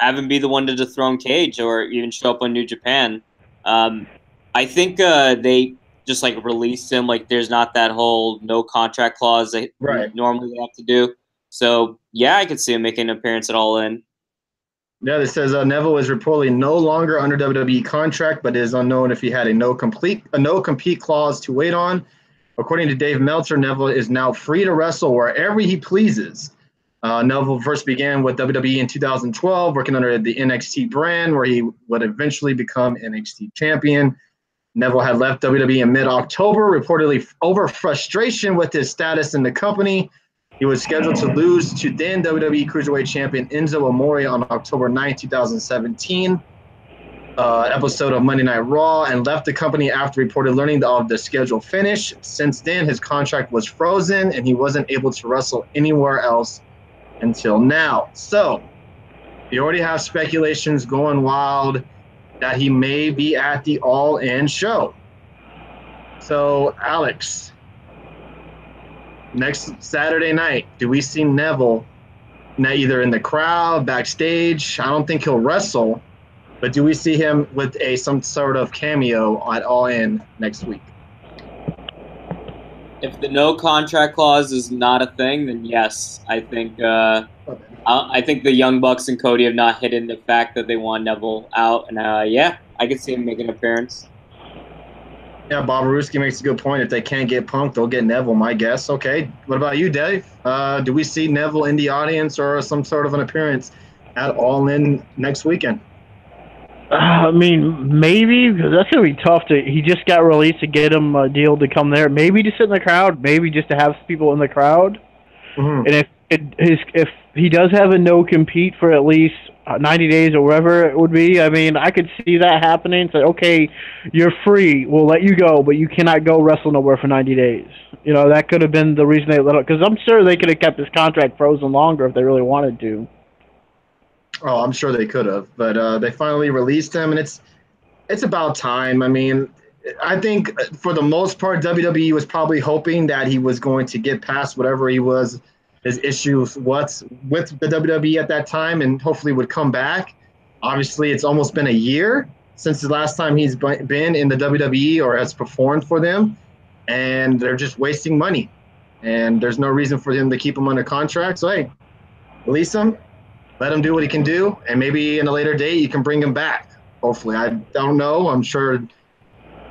have him be the one to dethrone Cage or even show up on New Japan. I think they just like released him. Like there's not that whole no contract clause that Right. normally they have to do. So yeah, I could see him making an appearance at All In. Yeah, this says Neville is reportedly no longer under WWE contract, but it is unknown if he had a no compete clause to wait on. According to Dave Meltzer, Neville is now free to wrestle wherever he pleases. Neville first began with WWE in 2012, working under the NXT brand, where he would eventually become NXT champion. Neville had left WWE in mid-October, reportedly over frustration with his status in the company. He was scheduled to lose to then WWE Cruiserweight Champion Enzo Amore on October 9, 2017, episode of Monday Night Raw, and left the company after reported learning of the schedule finish. Since then, his contract was frozen, and he wasn't able to wrestle anywhere else until now. So, you already have speculations going wild that he may be at the All In show. So, Alex, next Saturday night, do we see Neville either in the crowd, backstage? I don't think he'll wrestle, but do we see him with some sort of cameo at All In next week? If the no contract clause is not a thing, then yes, I think the Young Bucks and Cody have not hidden the fact that they want Neville out, and yeah, I could see him make an appearance. Yeah, Bob Aruski makes a good point. If they can't get Punk, they'll get Neville, my guess. Okay, what about you, Dave? Do we see Neville in the audience or some sort of an appearance at All In next weekend? I mean, maybe, because that's going to be tough. He just got released to get him a deal to come there. Maybe to sit in the crowd. Maybe just to have people in the crowd. Mm-hmm. And if he does have a no-compete for at least 90 days or whatever it would be, I mean, I could see that happening. Say, okay, you're free. We'll let you go, but you cannot go wrestle nowhere for 90 days. You know, that could have been the reason they let him, because I'm sure they could have kept his contract frozen longer if they really wanted to. Oh, I'm sure they could have, but they finally released him, and it's about time. I mean, I think for the most part, WWE was probably hoping that he was going to get past whatever his issues was with the WWE at that time, and hopefully would come back. Obviously, it's almost been a year since the last time he's been in the WWE or has performed for them, and they're just wasting money. And there's no reason for him to keep him under contract. So, hey, release him. Let him do what he can do, and maybe in a later date you can bring him back. Hopefully, I don't know. I'm sure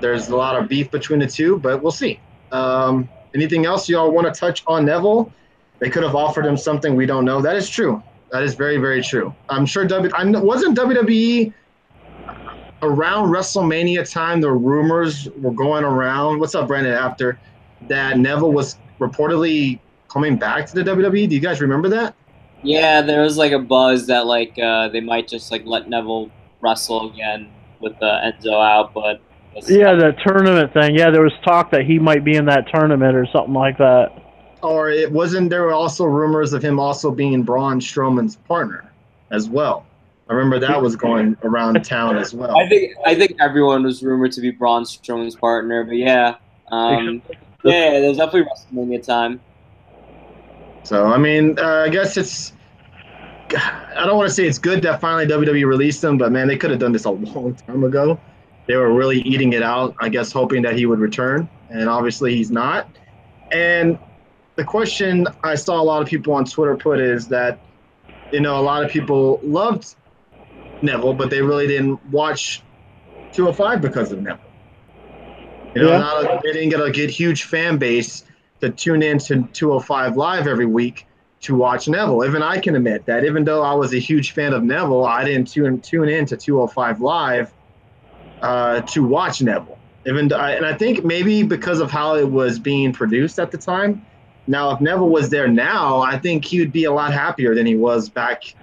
there's a lot of beef between the two, but we'll see. Anything else y'all want to touch on Neville? They could have offered him something we don't know. That is true. That is very, very true. I'm sure wasn't WWE around WrestleMania time. The rumors were going around. What's up, Brandon? After that, Neville was reportedly coming back to the WWE. Do you guys remember that? Yeah, there was like a buzz that like they might just like let Neville wrestle again with Enzo out, but yeah, the tournament thing. Yeah, there was talk that he might be in that tournament or something like that. Or it wasn't. There were also rumors of him also being Braun Strowman's partner as well. I remember that was going around town as well. I think everyone was rumored to be Braun Strowman's partner, but yeah, yeah, there's definitely WrestleMania time. So I mean, I guess it's. I don't want to say it's good that finally WWE released him, but man, they could have done this a long time ago. They were really eating it out, I guess, hoping that he would return, and obviously he's not. And the question I saw a lot of people on Twitter put is that, a lot of people loved Neville, but they really didn't watch 205 because of Neville. They didn't get huge fan base to tune in to 205 Live every week to watch Neville. Even I can admit that. Even though I was a huge fan of Neville, I didn't tune in to 205 Live to watch Neville. And I think maybe because of how it was being produced at the time. Now, if Neville was there now, I think he would be a lot happier than he was back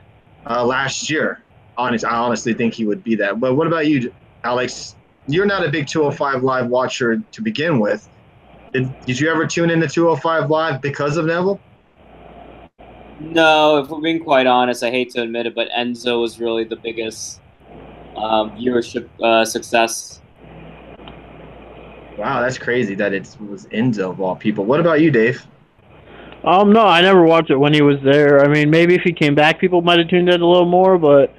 last year. I honestly think he would be that. But what about you, Alex? You're not a big 205 Live watcher to begin with. Did you ever tune into 205 Live because of Neville? No, if we're being quite honest, I hate to admit it, but Enzo was really the biggest viewership success. Wow, that's crazy that it was Enzo of all people. What about you, Dave? No, I never watched it when he was there. I mean, maybe if he came back, people might have tuned in a little more, but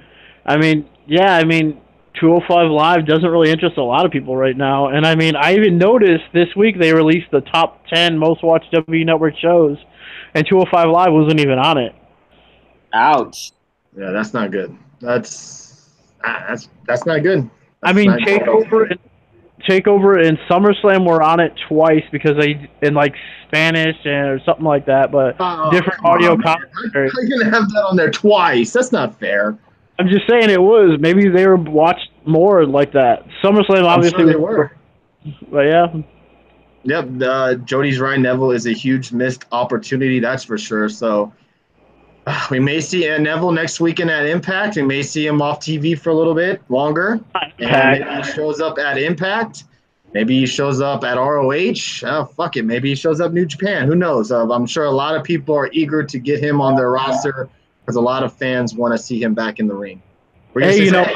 I mean, yeah, I mean, 205 Live doesn't really interest a lot of people right now. And I mean, I even noticed this week they released the top 10 most watched W Network shows, and 205 Live wasn't even on it. Ouch. Yeah, that's not good. That's not good. I That's mean, not good. Takeover and SummerSlam were on it twice because they in like Spanish or something like that, but different come audio on, man. commentary. How are you gonna have that on there twice? That's not fair. I'm just saying it was. Maybe they were watched more like that. SummerSlam I'm obviously sure they were. but yeah. Yep, Jody's right. Neville is a huge missed opportunity, that's for sure. So we may see Neville next weekend at Impact. We may see him off TV for a little bit longer. And maybe he shows up at Impact. Maybe he shows up at ROH. Oh, fuck it. Maybe he shows up New Japan. Who knows? I'm sure a lot of people are eager to get him on their roster because a lot of fans want to see him back in the ring. Hey, you know,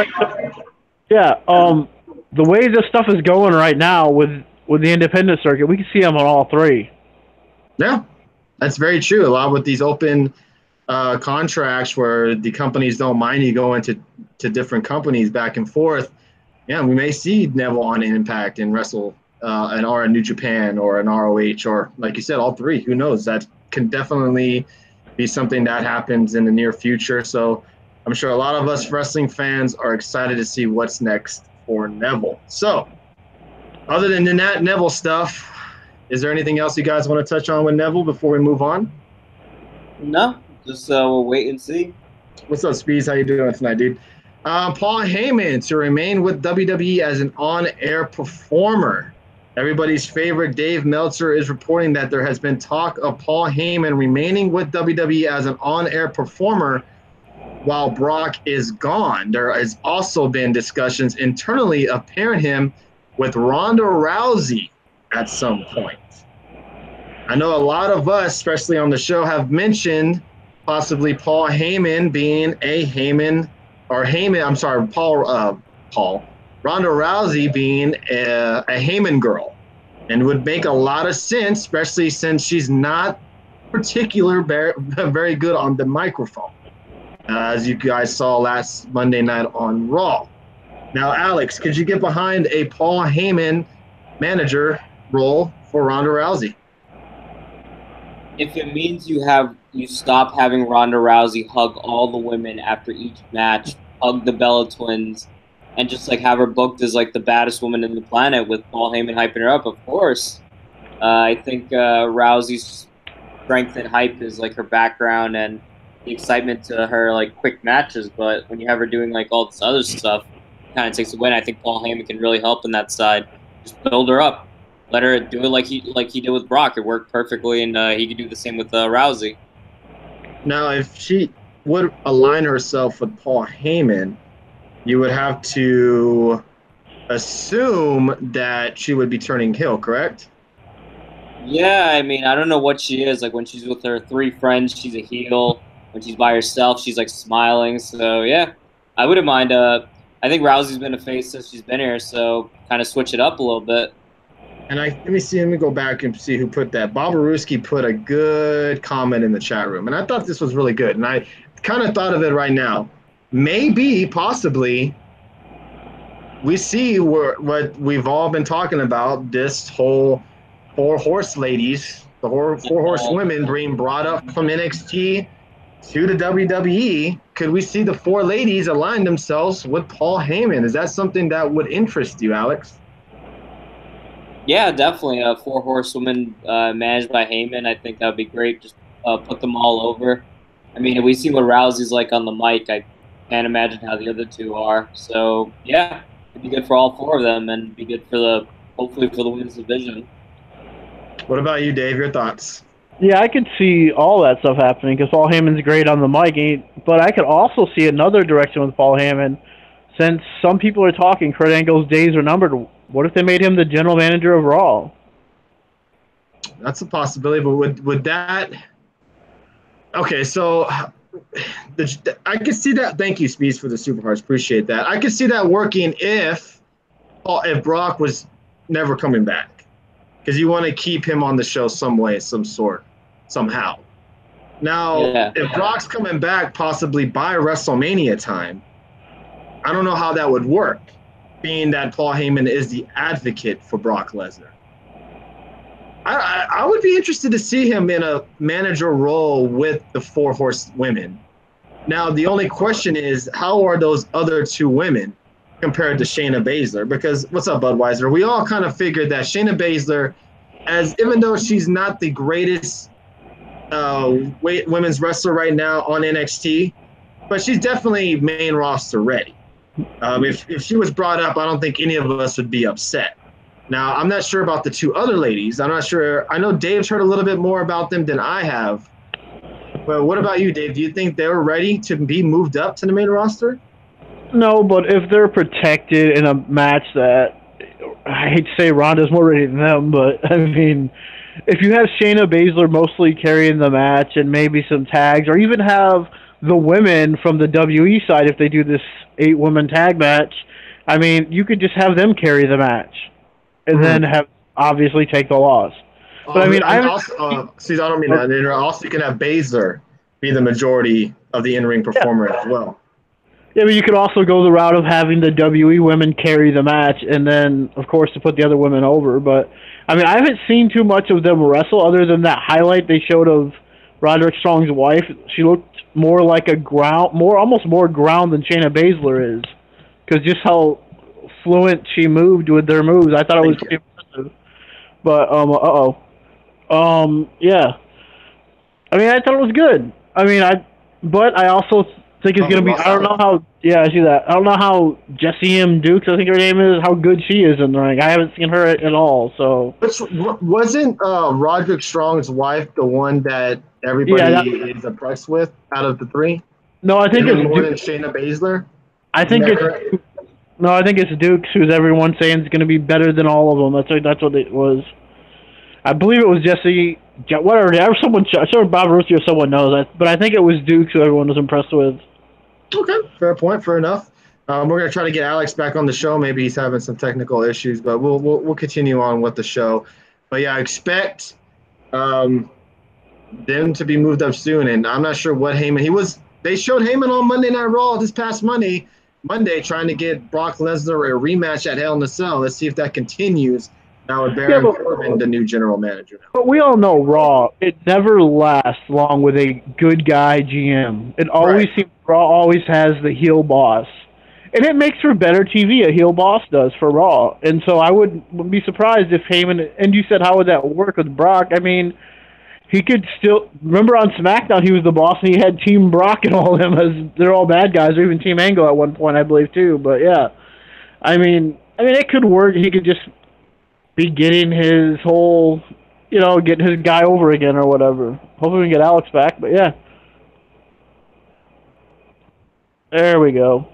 yeah. The way this stuff is going right now with the independent circuit, we can see him on all three. Yeah, that's very true. A lot with these open contracts where the companies don't mind you going to different companies back and forth. Yeah, we may see Neville on Impact and wrestle or in New Japan or an ROH or, like you said, all three. Who knows? That can definitely be something that happens in the near future. So I'm sure a lot of us wrestling fans are excited to see what's next for Neville. So other than that Neville stuff, is there anything else you guys want to touch on with Neville before we move on? No, just we'll wait and see. What's up, Speeds? How you doing tonight, dude? Paul Heyman to remain with WWE as an on-air performer. Everybody's favorite Dave Meltzer is reporting that there has been talk of Paul Heyman remaining with WWE as an on-air performer while Brock is gone. There has also been discussions internally of pairing him with Ronda Rousey at some point. I know a lot of us, especially on the show, have mentioned possibly Paul Heyman being a Heyman, or Heyman, I'm sorry, Paul, Ronda Rousey being a Heyman girl, and would make a lot of sense, especially since she's not very good on the microphone, as you guys saw last Monday night on Raw. Now, Alex, could you get behind a Paul Heyman manager role for Ronda Rousey? If it means you stop having Ronda Rousey hug all the women after each match, hug the Bella Twins, and just like have her booked as like the baddest woman in the planet with Paul Heyman hyping her up, of course. I think Rousey's strength and hype is like her background and the excitement to her like quick matches. But when you have her doing like all this other stuff, it kind of takes away. And I think Paul Heyman can really help in that side. Just build her up. Let her do it like he did with Brock. It worked perfectly, and he could do the same with Rousey. Now, if she would align herself with Paul Heyman, you would have to assume that she would be turning heel, correct? Yeah, I mean, I don't know what she is. Like, when she's with her three friends, she's a heel. When she's by herself, she's, like, smiling. So, yeah, I wouldn't mind. I think Rousey's been a face since she's been here, so kind of switch it up a little bit. And let me go back and see who put that. Bob Aruski put a good comment in the chat room, and I thought this was really good. And I kind of thought of it right now. Maybe, possibly, we see what we've all been talking about, this whole four horse ladies, the four horse women being brought up from NXT to the WWE. Could we see the four ladies align themselves with Paul Heyman? Is that something that would interest you, Alex? Yeah, definitely. Four horsewomen managed by Heyman. I think that would be great. Just put them all over. I mean, we see what Rousey's like on the mic. I can't imagine how the other two are. So, yeah, it'd be good for all four of them and be good for hopefully for the women's division. What about you, Dave? Your thoughts? Yeah, I could see all that stuff happening because Paul Heyman's great on the mic. But I could also see another direction with Paul Heyman. Since some people are talking Kurt Angle's days are numbered, what if they made him the general manager of Raw? That's a possibility, but would that... Okay, so I could see that. Thank you, Speeds, for the super hearts. Appreciate that. I could see that working if Brock was never coming back, because you want to keep him on the show some way, somehow. Now, if Brock's coming back possibly by WrestleMania time, I don't know how that would work, being that Paul Heyman is the advocate for Brock Lesnar. I would be interested to see him in a manager role with the 4 Horsewomen. Now, the only question is, how are those other 2 women compared to Shayna Baszler? Because, what's up, Budweiser? We all kind of figured that Shayna Baszler, even though she's not the greatest women's wrestler right now on NXT, but she's definitely main roster ready. If she was brought up, I don't think any of us would be upset. Now, I'm not sure about the 2 other ladies. I'm not sure. I know Dave's heard a little bit more about them than I have. But what about you, Dave? Do you think they're ready to be moved up to the main roster? No, but if they're protected in a match that, I hate to say Ronda's more ready than them, but I mean, if you have Shayna Baszler mostly carrying the match and maybe some tags, or even have the women from the WE side, if they do this 8-woman tag match, I mean, you could just have them carry the match and then have obviously take the loss. But I mean, I don't mean that. Also, you can have Baszler be the majority of the in-ring performer as well. Yeah, but you could also go the route of having the WE women carry the match, and then, of course, to put the other women over. But I mean, I haven't seen too much of them wrestle other than that highlight they showed of Roderick Strong's wife. She looked more like almost more ground than Shayna Baszler is, because just how fluent she moved with their moves, I thought it was pretty impressive. But yeah. I mean, I thought it was good. I mean, but I also think it's gonna be. I don't know how. Yeah, I see that. I don't know how Jessie M. Dukes, I think her name is, how good she is in the ring. I haven't seen her at all. So wasn't Roderick Strong's wife the one that everybody is impressed with out of the 3? No, I think it's more than Shayna Baszler. I think it's no, I think it's Dukes, who's everyone saying is going to be better than all of them. That's what it was. I believe it was Jessie. Whatever. I'm sure Bob Roosey or someone knows, but I think it was Dukes who everyone was impressed with. Okay, fair point, fair enough. We're gonna try to get Alex back on the show. Maybe he's having some technical issues, but we'll continue on with the show. But yeah, I expect them to be moved up soon. And I'm not sure what Heyman They showed Heyman on Monday Night Raw this past Monday, trying to get Brock Lesnar a rematch at Hell in a Cell. Let's see if that continues. Now with Baron Corbin, the new general manager. But we all know Raw, it never lasts long with a good guy GM. It always seems Raw always has the heel boss. And it makes for better TV, a heel boss does for Raw. And so I wouldn't be surprised if Heyman, and you said how would that work with Brock? I mean, he could still, remember on SmackDown he was the boss and he had Team Brock and all of them as they're all bad guys, or even Team Angle at one point I believe too. But yeah, I mean it could work. He could just be getting his whole, getting his guy over again or whatever. Hopefully we can get Alex back, but yeah. There we go.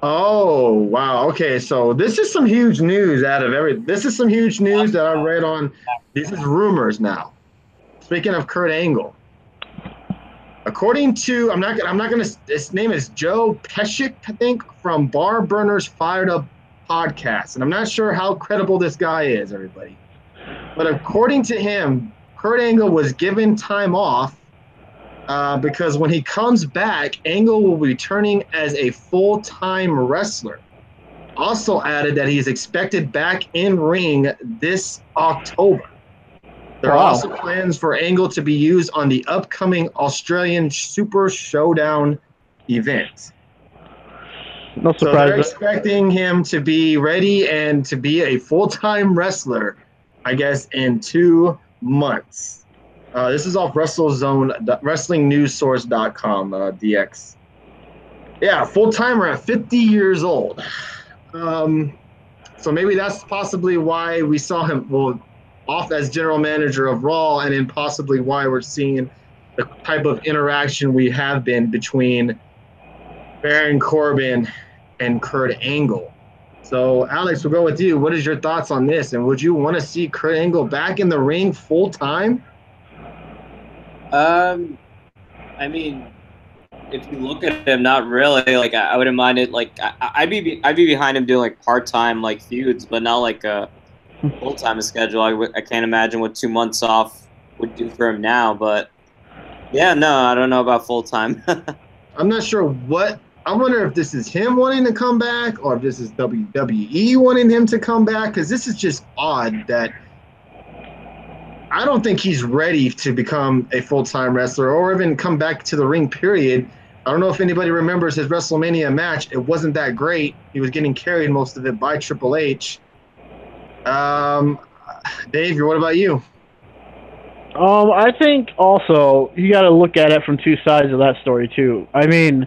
Oh, wow. Okay, so this is some huge news this is some huge news that I read on, this is rumors now. Speaking of Kurt Angle. According to, I'm not gonna, his name is Joe Pescic, I think, from Bar Burners Fired Up podcast, and I'm not sure how credible this guy is, everybody. But according to him, Kurt Angle was given time off because when he comes back, Angle will be returning as a full-time wrestler. Also added that he is expected back in ring this October. There are also plans for Angle to be used on the upcoming Australian Super Showdown event. No surprise. So they're expecting him to be ready and to be a full-time wrestler, I guess, in 2 months. This is off WrestlingNewsSource.com, DX. Yeah, full-timer at 50 years old. So maybe that's possibly why we saw him off as general manager of Raw, and then possibly why we're seeing the type of interaction we have been between Baron Corbin and Kurt Angle. So, Alex, we'll go with you. What is your thoughts on this? And would you want to see Kurt Angle back in the ring full time? I mean, if you look at him, not really. Like, I wouldn't mind it. Like, I'd be behind him doing like part-time like feuds, but not like a full-time schedule. I can't imagine what 2 months off would do for him now. But yeah, no, I don't know about full-time. I'm not sure what I wonder if this is him wanting to come back or if this is WWE wanting him to come back, because this is just odd that I don't think he's ready to become a full-time wrestler or even come back to the ring, period. I don't know if anybody remembers his WrestleMania match. It wasn't that great. He was getting carried most of it by Triple H. Dave, what about you? I think also you got to look at it from two sides of that story too. I mean,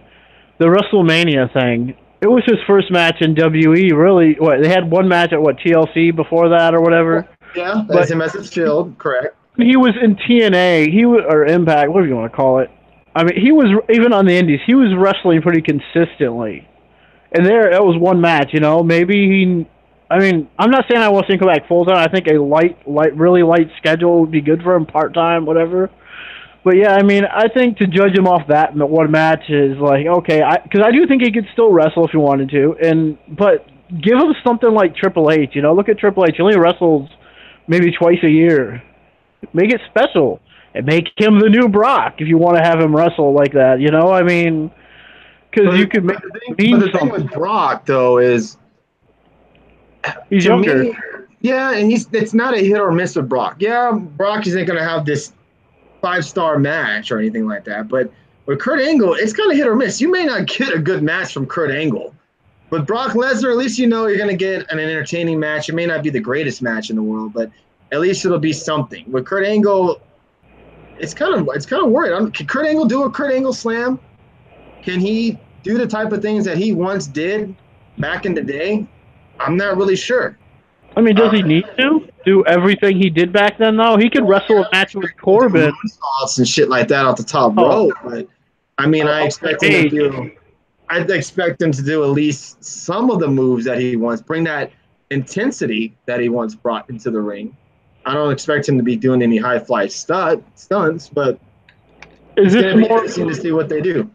the WrestleMania thing. It was his first match in WE. Really, what they had one match at TLC before that or whatever. Yeah, but as him as a Shield, correct. He was in TNA. He was or Impact, whatever you want to call it. I mean, he was even on the Indies. He was wrestling pretty consistently, and that was one match. You know, maybe he. I mean, I'm not saying I want to see him come back full time. I think a really light schedule would be good for him, part time, whatever. But yeah, I mean, I think to judge him off that one match is like okay, because I do think he could still wrestle if he wanted to, but give him something like Triple H. You know, look at Triple H. He only wrestles maybe twice a year. Make it special and make him the new Brock if you want to have him wrestle like that. You know, I mean, because you could make the thing with Brock though is he's younger. Yeah, and it's not a hit or miss with Brock. Yeah, Brock isn't going to have this 5-star match or anything like that. But with Kurt Angle, it's kind of hit or miss. You may not get a good match from Kurt Angle. With Brock Lesnar, at least you know you're going to get an entertaining match. It may not be the greatest match in the world, but at least it'll be something. With Kurt Angle, it's kind of worried. Can Kurt Angle do a Kurt Angle slam? Can he do the type of things that he once did back in the day? I'm not really sure. I mean, does he need to do everything he did back then, though? He could wrestle a match with Corbin. And shit like that off the top rope. But, I mean, I expect him to do at least some of the moves that he wants. Bring that intensity that he once brought into the ring. I don't expect him to be doing any high-fly stunts, but it's going to be interesting to see what they do.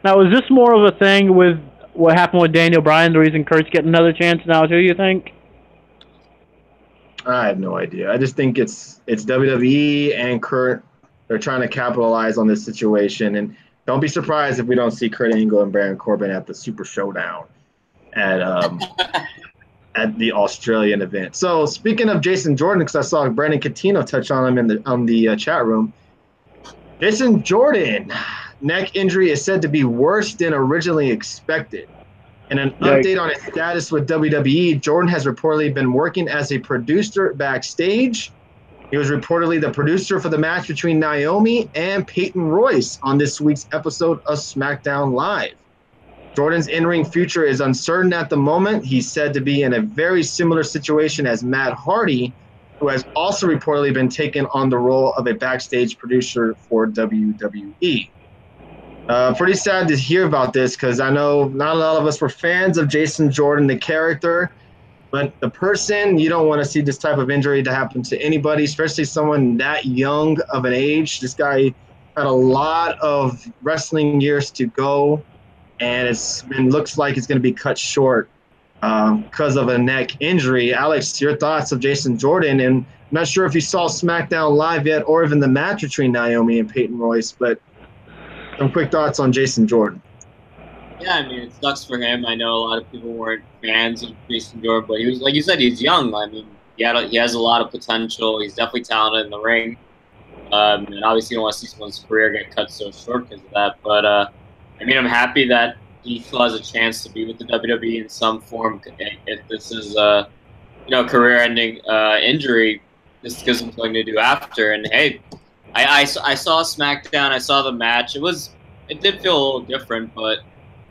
Now, is this more of a thing with what happened with Daniel Bryan, the reason Kurt's getting another chance now, too, you think? I have no idea. I just think it's WWE and Kurt. They're trying to capitalize on this situation. And don't be surprised if we don't see Kurt Angle and Baron Corbin at the Super Showdown at the Australian event. So speaking of Jason Jordan, because I saw Brandon Catino touch on him on the chat room. Jason Jordan, neck injury is said to be worse than originally expected. In an update on his status with WWE, Jordan has reportedly been working as a producer backstage. He was reportedly the producer for the match between Naomi and Peyton Royce on this week's episode of SmackDown Live. Jordan's in-ring future is uncertain at the moment. He's said to be in a very similar situation as Matt Hardy, who has also reportedly been taken on the role of a backstage producer for WWE. Pretty sad to hear about this because I know not a lot of us were fans of Jason Jordan, the character, but the person, you don't want to see this type of injury to happen to anybody, especially someone that young of an age. This guy had a lot of wrestling years to go, and looks like it's going to be cut short because of a neck injury. Alex, your thoughts of Jason Jordan? And I'm not sure if you saw SmackDown Live yet or even the match between Naomi and Peyton Royce, but some quick thoughts on Jason Jordan. Yeah, I mean, it sucks for him. I know a lot of people weren't fans of Jason Jordan, but he was, like you said, he's young. I mean, he has a lot of potential. He's definitely talented in the ring. And obviously, you don't want to see someone's career get cut so short because of that. But, I mean, I'm happy that he still has a chance to be with the WWE in some form. If this is a, career-ending injury, this gives him something to do after. And, hey, I saw SmackDown. I saw the match. It did feel a little different, but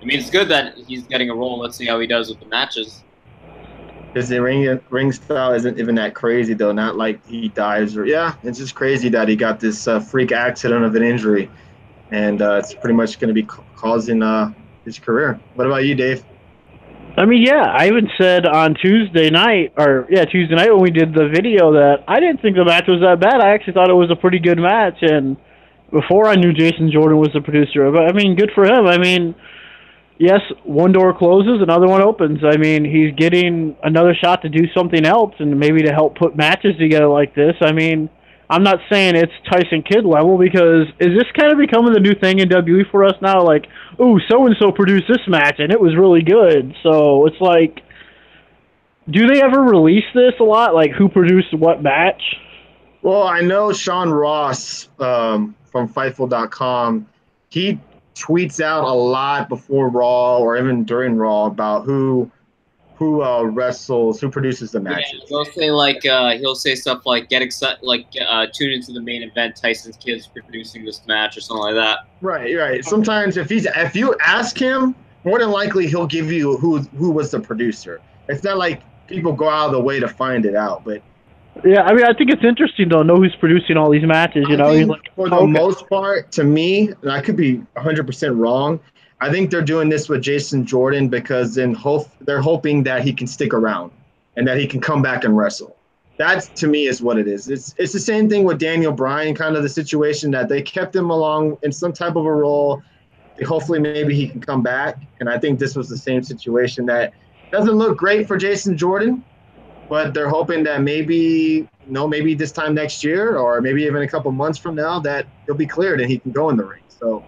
I mean, it's good that he's getting a role. Let's see how he does with the matches. Because the ring style isn't even that crazy, though. Not like he dies it's just crazy that he got this freak accident of an injury, and it's pretty much going to be causing his career. What about you, Dave? I mean, I even said on Tuesday night when we did the video that I didn't think the match was that bad. I actually thought it was a pretty good match, and before I knew Jason Jordan was the producer. But, I mean, good for him. I mean, yes, one door closes, another one opens. I mean, he's getting another shot to do something else and maybe to help put matches together like this. I mean, I'm not saying it's Tyson Kidd level, because is this kind of becoming the new thing in WWE for us now? Like, ooh, so and so produced this match and it was really good. So it's like, do they ever release this a lot? Like, who produced what match? Well, I know Sean Ross from Fightful.com. He tweets out a lot before Raw or even during Raw about who wrestles, who produces the matches. Yeah, he'll say stuff like get excited, like tune into the main event. Tyson's Kidd's producing this match or something like that. Right. Sometimes if you ask him, more than likely he'll give you who was the producer. It's not like people go out of the way to find it out, but yeah, I mean, I think it's interesting to know who's producing all these matches. You know, think for the most part, to me, and I could be 100% wrong, I think they're doing this with Jason Jordan because they're hoping that he can stick around and that he can come back and wrestle. That, to me, is what it is. It's the same thing with Daniel Bryan, kind of the situation that they kept him along in some type of a role. Hopefully, maybe he can come back. And I think this was the same situation that doesn't look great for Jason Jordan, but they're hoping that maybe this time next year or maybe even a couple months from now that he'll be cleared and he can go in the ring. So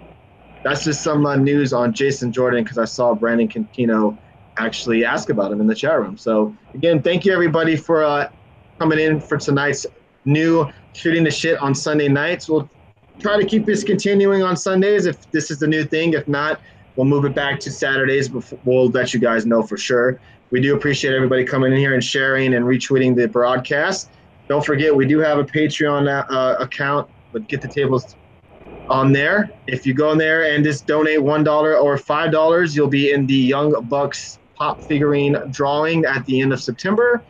that's just some news on Jason Jordan, because I saw Brandon Cantino actually ask about him in the chat room. So, again, thank you, everybody, for coming in for tonight's new Shooting the Shit on Sunday nights. We'll try to keep this continuing on Sundays if this is the new thing. If not, we'll move it back to Saturdays. We'll let you guys know for sure. We do appreciate everybody coming in here and sharing and retweeting the broadcast. Don't forget, we do have a Patreon account, but Get the Tables on there. If you go in there and just donate $1 or $5, you'll be in the Young Bucks pop figurine drawing at the end of September.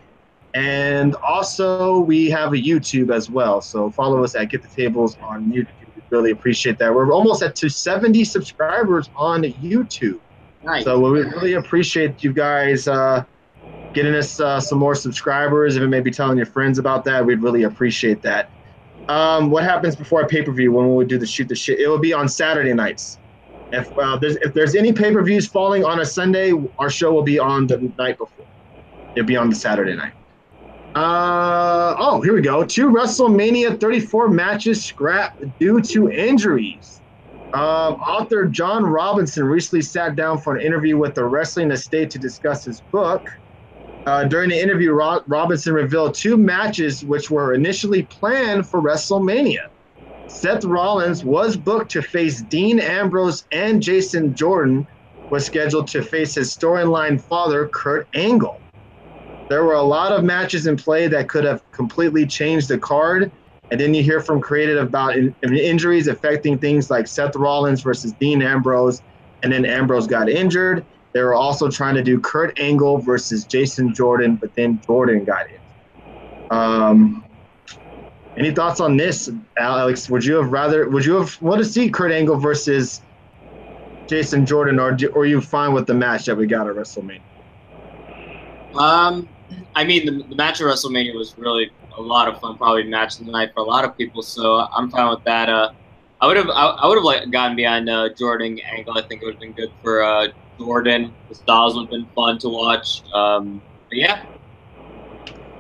And also, we have a YouTube as well. So follow us at Get the Tables on YouTube. We really appreciate that. We're almost at 70 subscribers on YouTube. Nice. So we really appreciate you guys getting us some more subscribers. Even maybe telling your friends about that. We'd really appreciate that. What happens before a pay-per-view when we do the Shoot the Shit? It will be on Saturday nights. If there's any pay-per-views falling on a Sunday, our show will be on the night before. It'll be on the Saturday night. Here we go. 2 WrestleMania 34 matches scrapped due to injuries. Author John Robinson recently sat down for an interview with the Wrestling Estate to discuss his book. During the interview, Robinson revealed 2 matches which were initially planned for WrestleMania. Seth Rollins was booked to face Dean Ambrose, and Jason Jordan was scheduled to face his storyline father, Kurt Angle. There were a lot of matches in play that could have completely changed the card. And then you hear from creative about injuries affecting things like Seth Rollins versus Dean Ambrose, and then Ambrose got injured. They were also trying to do Kurt Angle versus Jason Jordan, but then Jordan got injured. Any thoughts on this, Alex? Would you have wanted to see Kurt Angle versus Jason Jordan, or you fine with the match that we got at WrestleMania? I mean, the match at WrestleMania was really a lot of fun, probably match of the night for a lot of people. So I'm fine with that. I would have gotten behind Jordan Angle. I think it would have been good for Jordan. The styles would have been fun to watch. But yeah.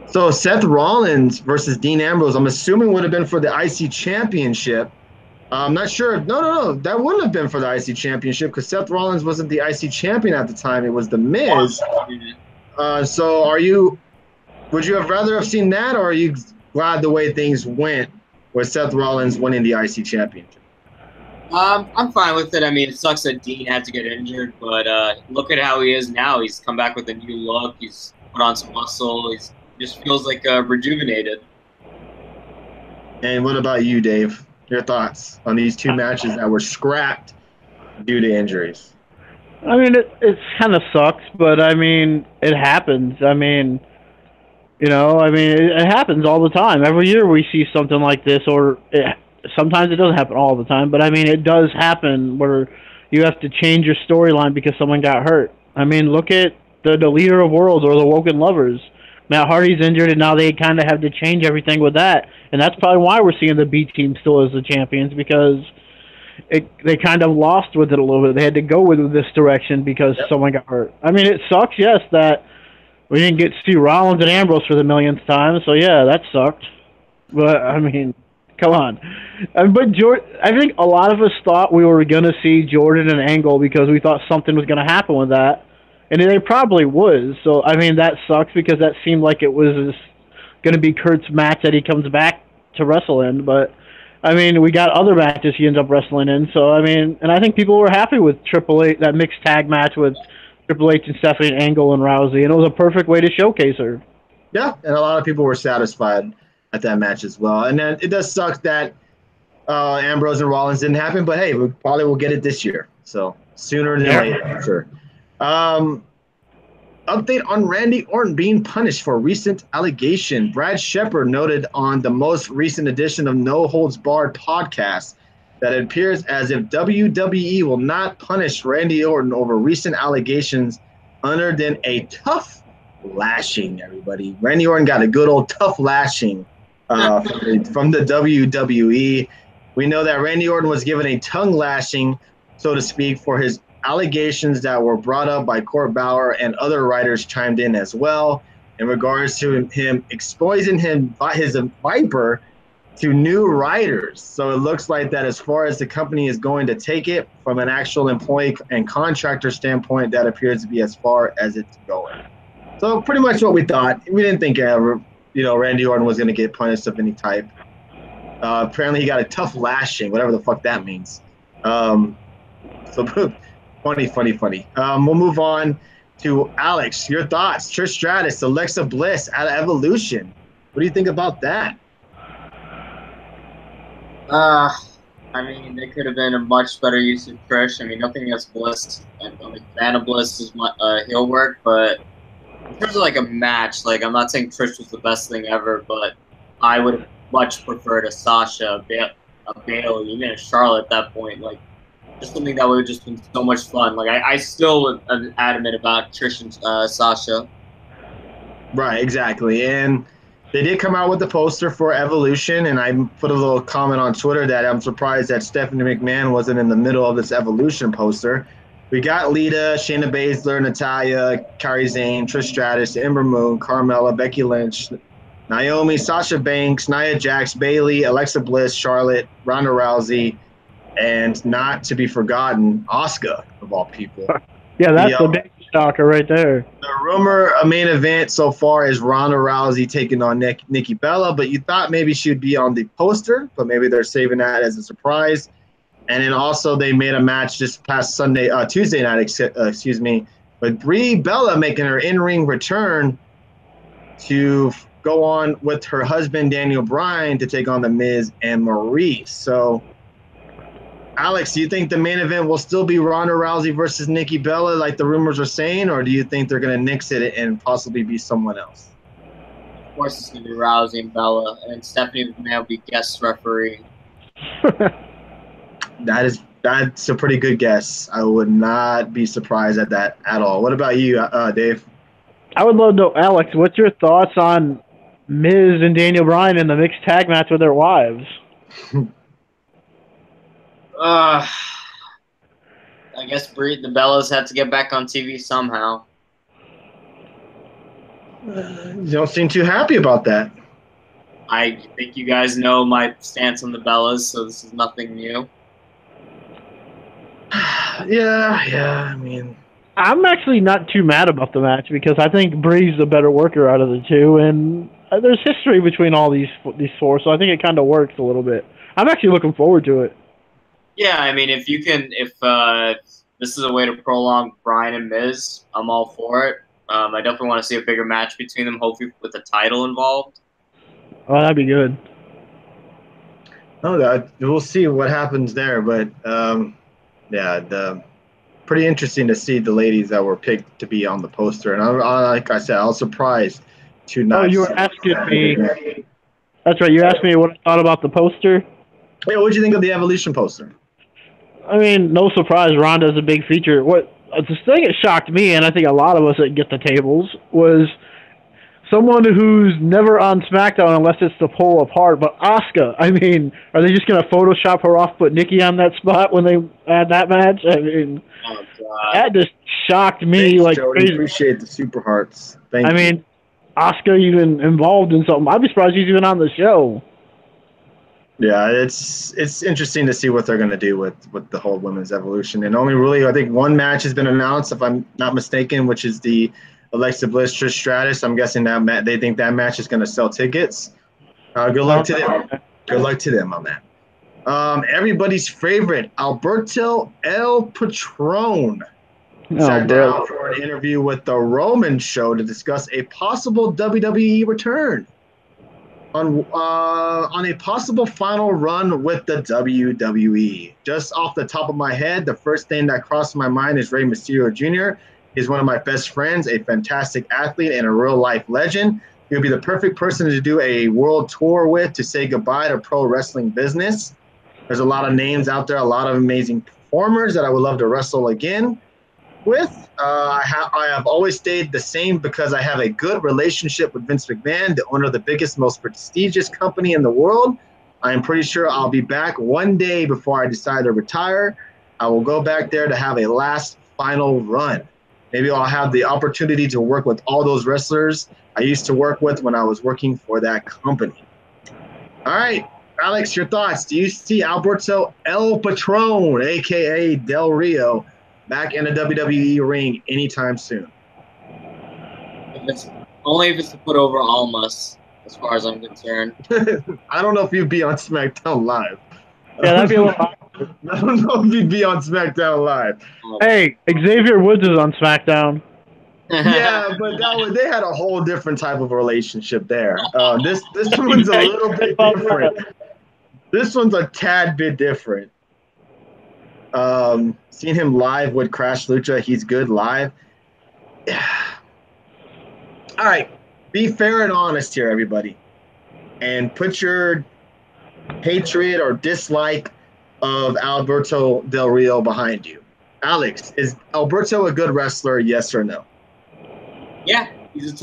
So Seth Rollins versus Dean Ambrose, I'm assuming would have been for the IC Championship. I'm not sure. No. That wouldn't have been for the IC Championship because Seth Rollins wasn't the IC Champion at the time. It was The Miz. So would you have rather have seen that, or are you glad the way things went with Seth Rollins winning the IC Championship? I'm fine with it. I mean, it sucks that Dean had to get injured, but look at how he is now. He's come back with a new look. He's put on some muscle. He just feels like rejuvenated. And what about you, Dave? Your thoughts on these 2 matches that were scrapped due to injuries? I mean, it kind of sucks, but I mean, it happens. I mean, it happens all the time. Every year we see something like this, sometimes it doesn't happen all the time, but I mean, it does happen where you have to change your storyline because someone got hurt. I mean, look at the leader of worlds or the Woken Lovers. Matt Hardy's injured, and now they kind of have to change everything with that, and that's probably why we're seeing the B team still as the champions, because they kind of lost with it a little bit. They had to go with this direction because someone got hurt. I mean, it sucks, yes, that we didn't get to see Rollins and Ambrose for the millionth time. So, yeah, that sucked. But I mean, come on. But I think a lot of us thought we were gonna see Jordan and Angle because we thought something was gonna happen with that, and they probably was. So I mean, that sucks because that seemed like it was gonna be Kurt's match that he comes back to wrestle in. But I mean, we got other matches he ends up wrestling in. So I mean, and I think people were happy with Triple H, that mixed tag match with Triple H and Stephanie, Angle and Rousey, and it was a perfect way to showcase her. Yeah, and a lot of people were satisfied at that match as well. And then it does suck that Ambrose and Rollins didn't happen, but hey, we probably will get it this year. So sooner than later, for sure. Update on Randy Orton being punished for recent allegation. Brad Shepard noted on the most recent edition of No Holds Barred podcast that it appears as if WWE will not punish Randy Orton over recent allegations other than a tough lashing, everybody. Randy Orton got a good old tough lashing from the WWE. We know that Randy Orton was given a tongue lashing, so to speak, for his allegations that were brought up by Court Bauer, and other writers chimed in as well in regards to him exposing his Viper to new writers. So it looks like that as far as the company is going to take it from an actual employee and contractor standpoint, that appears to be as far as it's going. So pretty much what we thought. We didn't think ever, Randy Orton was going to get punished of any type. Apparently he got a tough lashing, whatever the fuck that means. So funny. We'll move on to Alex. Your thoughts. Trish Stratus, Alexa Bliss out of Evolution. What do you think about that? I mean, there could have been a much better use of Trish. I mean, nothing against Bliss. I'm a fan of Bliss's heel work, but in terms of like a match, like I'm not saying Trish was the best thing ever, but I would have much preferred a Sasha, a Bayley, even a Charlotte at that point. Like, just something that would have just been so much fun. Like, I still am adamant about Trish and Sasha. Right, exactly. And they did come out with the poster for Evolution, and I put a little comment on Twitter that I'm surprised that Stephanie McMahon wasn't in the middle of this Evolution poster. We got Lita, Shayna Baszler, Natalya, Kairi Sane, Trish Stratus, Ember Moon, Carmella, Becky Lynch, Naomi, Sasha Banks, Nia Jax, Bayley, Alexa Bliss, Charlotte, Ronda Rousey, and not to be forgotten, Asuka, of all people. Yeah, that's the big shocker right there. The rumor, a main event so far is Ronda Rousey taking on Nikki Bella, but you thought maybe she'd be on the poster, but maybe they're saving that as a surprise. And then also they made a match this past Tuesday night, with Brie Bella making her in-ring return to go on with her husband Daniel Bryan to take on The Miz and Maurice. So, Alex, do you think the main event will still be Ronda Rousey versus Nikki Bella like the rumors are saying, or do you think they're going to nix it and possibly be someone else? Of course it's going to be Rousey and Bella, and Stephanie McMahon will be guest referee. That's a pretty good guess. I would not be surprised at that at all. What about you, Dave? I would love to know, Alex, what's your thoughts on Miz and Daniel Bryan in the mixed tag match with their wives? I guess the Bellas had to get back on TV somehow. You don't seem too happy about that. I think you guys know my stance on the Bellas, so this is nothing new. Yeah. I mean, I'm actually not too mad about the match because I think Brie's the better worker out of the two, and there's history between all these four, so I think it kind of works a little bit. I'm actually looking forward to it. Yeah, I mean, if this is a way to prolong Bryan and Miz, I'm all for it. I definitely want to see a bigger match between them, hopefully with the title involved. Oh, that'd be good. We'll see what happens there, but pretty interesting to see the ladies that were picked to be on the poster. And like I said, I was surprised to not. Oh, you were asking me. That's right. You asked me what I thought about the poster. Yeah, what did you think of the Evolution poster? I mean, no surprise, Ronda's a big feature. The thing that shocked me, and I think a lot of us that get the tables, was someone who's never on SmackDown unless it's to pull apart. But Asuka, I mean, are they just going to Photoshop her off, put Nikki on that spot when they add that match? I mean, that just shocked me. Thanks, like Jody. crazy. Appreciate the Super Hearts. Thank you. I mean, Asuka even involved in something. I'd be surprised he's even on the show. Yeah, it's interesting to see what they're going to do with the whole women's evolution. And only really, I think one match has been announced, if I'm not mistaken, which is the Alexa Bliss Trish Stratus. I'm guessing that they think that match is going to sell tickets. Good luck to them. Good luck to them on that. Everybody's favorite, Alberto El Patron, sat down for an interview with the Roman Show to discuss a possible WWE return on a possible final run with the WWE. Just off the top of my head, the first thing that crossed my mind is Rey Mysterio Jr. He's one of my best friends, a fantastic athlete, and a real-life legend. He would be the perfect person to do a world tour with to say goodbye to pro wrestling business. There's a lot of names out there, a lot of amazing performers that I would love to wrestle again with. I have always stayed the same because I have a good relationship with Vince McMahon, the owner of the biggest, most prestigious company in the world. I am pretty sure I'll be back one day before I decide to retire. I will go back there to have a last final run. Maybe I'll have the opportunity to work with all those wrestlers I used to work with when I was working for that company. All right, Alex, your thoughts. Do you see Alberto El Patron, a.k.a. Del Rio, back in the WWE ring anytime soon? Only if it's to put over Almas, as far as I'm concerned. I don't know if you'd be on SmackDown Live. Yeah, that'd be a little. I don't know if you'd be on SmackDown Live. Hey, Xavier Woods is on SmackDown. Yeah, but they had a whole different type of relationship there. This one's a little bit different. This one's a tad bit different. Seeing him live with Crash Lucha, he's good live. Yeah. All right, be fair and honest here, everybody, and put your hatred or dislike of Alberto Del Rio behind you. Alex, is Alberto a good wrestler? Yes or no? Yeah, he's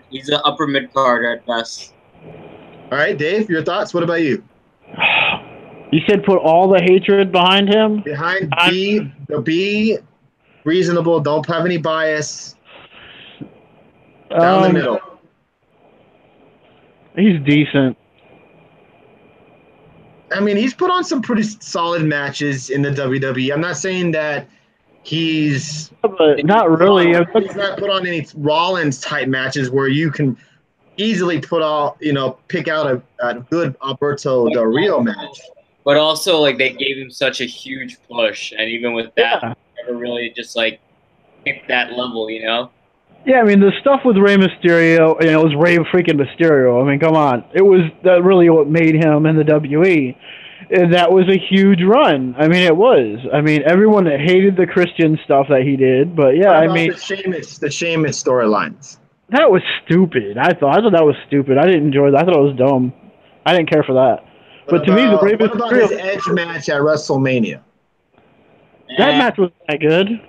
he's an upper mid card at best. All right, Dave, your thoughts? What about you? You said put all the hatred behind him? Be reasonable. Don't have any bias. Down the middle. He's decent. I mean, he's put on some pretty solid matches in the WWE. I'm not saying that he's not really. He's not put on any Rollins type matches where you can easily pick out a good Alberto Del Rio match. But also, like, they gave him such a huge push, and even with that, never really just picked that level, you know? Yeah, I mean, the stuff with Rey Mysterio, it was Rey freaking Mysterio. I mean, come on. That really what made him in the WWE. And that was a huge run. I mean, it was. I mean, everyone hated the Christian stuff that he did, but yeah, I mean... the Sheamus storylines. That was stupid. I thought that was stupid. I didn't enjoy that. I thought it was dumb. I didn't care for that. But to me, the Rey Mysterio... What about his Edge match at WrestleMania? That match was that good.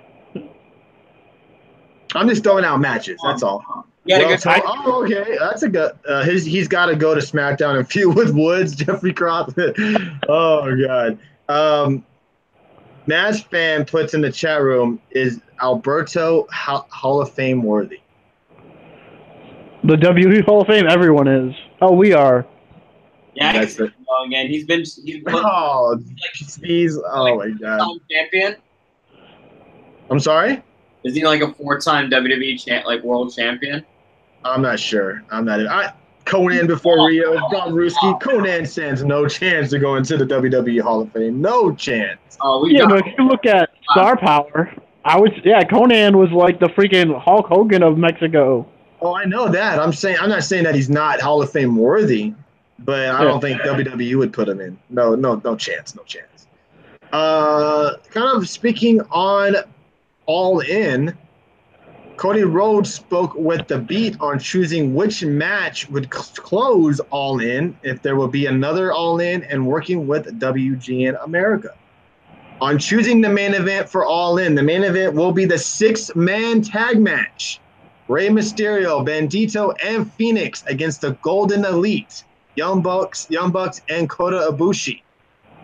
I'm just throwing out matches. That's all. Yeah. Okay. That's a good. He's got to go to SmackDown and feud with Woods, Jeffrey Cross. Oh God. Nash fan puts in the chat room: is Alberto Hall of Fame worthy? The WWE Hall of Fame, everyone is. Oh, we are. Yeah, that's it. Again, he's been. Oh my God. Champion. I'm sorry. Is he like a 4-time WWE world champion? I'm not sure. Conan before Rio, Bob Ruski. Conan stands no chance to go into the WWE Hall of Fame. No chance. Oh, but if you look at star power, Conan was like the freaking Hulk Hogan of Mexico. Oh, I know that. I'm not saying that he's not Hall of Fame worthy, but I don't think WWE would put him in. No chance. Kind of speaking on All In, Cody Rhodes spoke with The Beat on choosing which match would close All In, if there will be another All In, and working with WGN America. On choosing the main event for All In, the main event will be the 6-man tag match. Rey Mysterio, Bandito, and Phoenix against the Golden Elite, Young Bucks, and Kota Ibushi.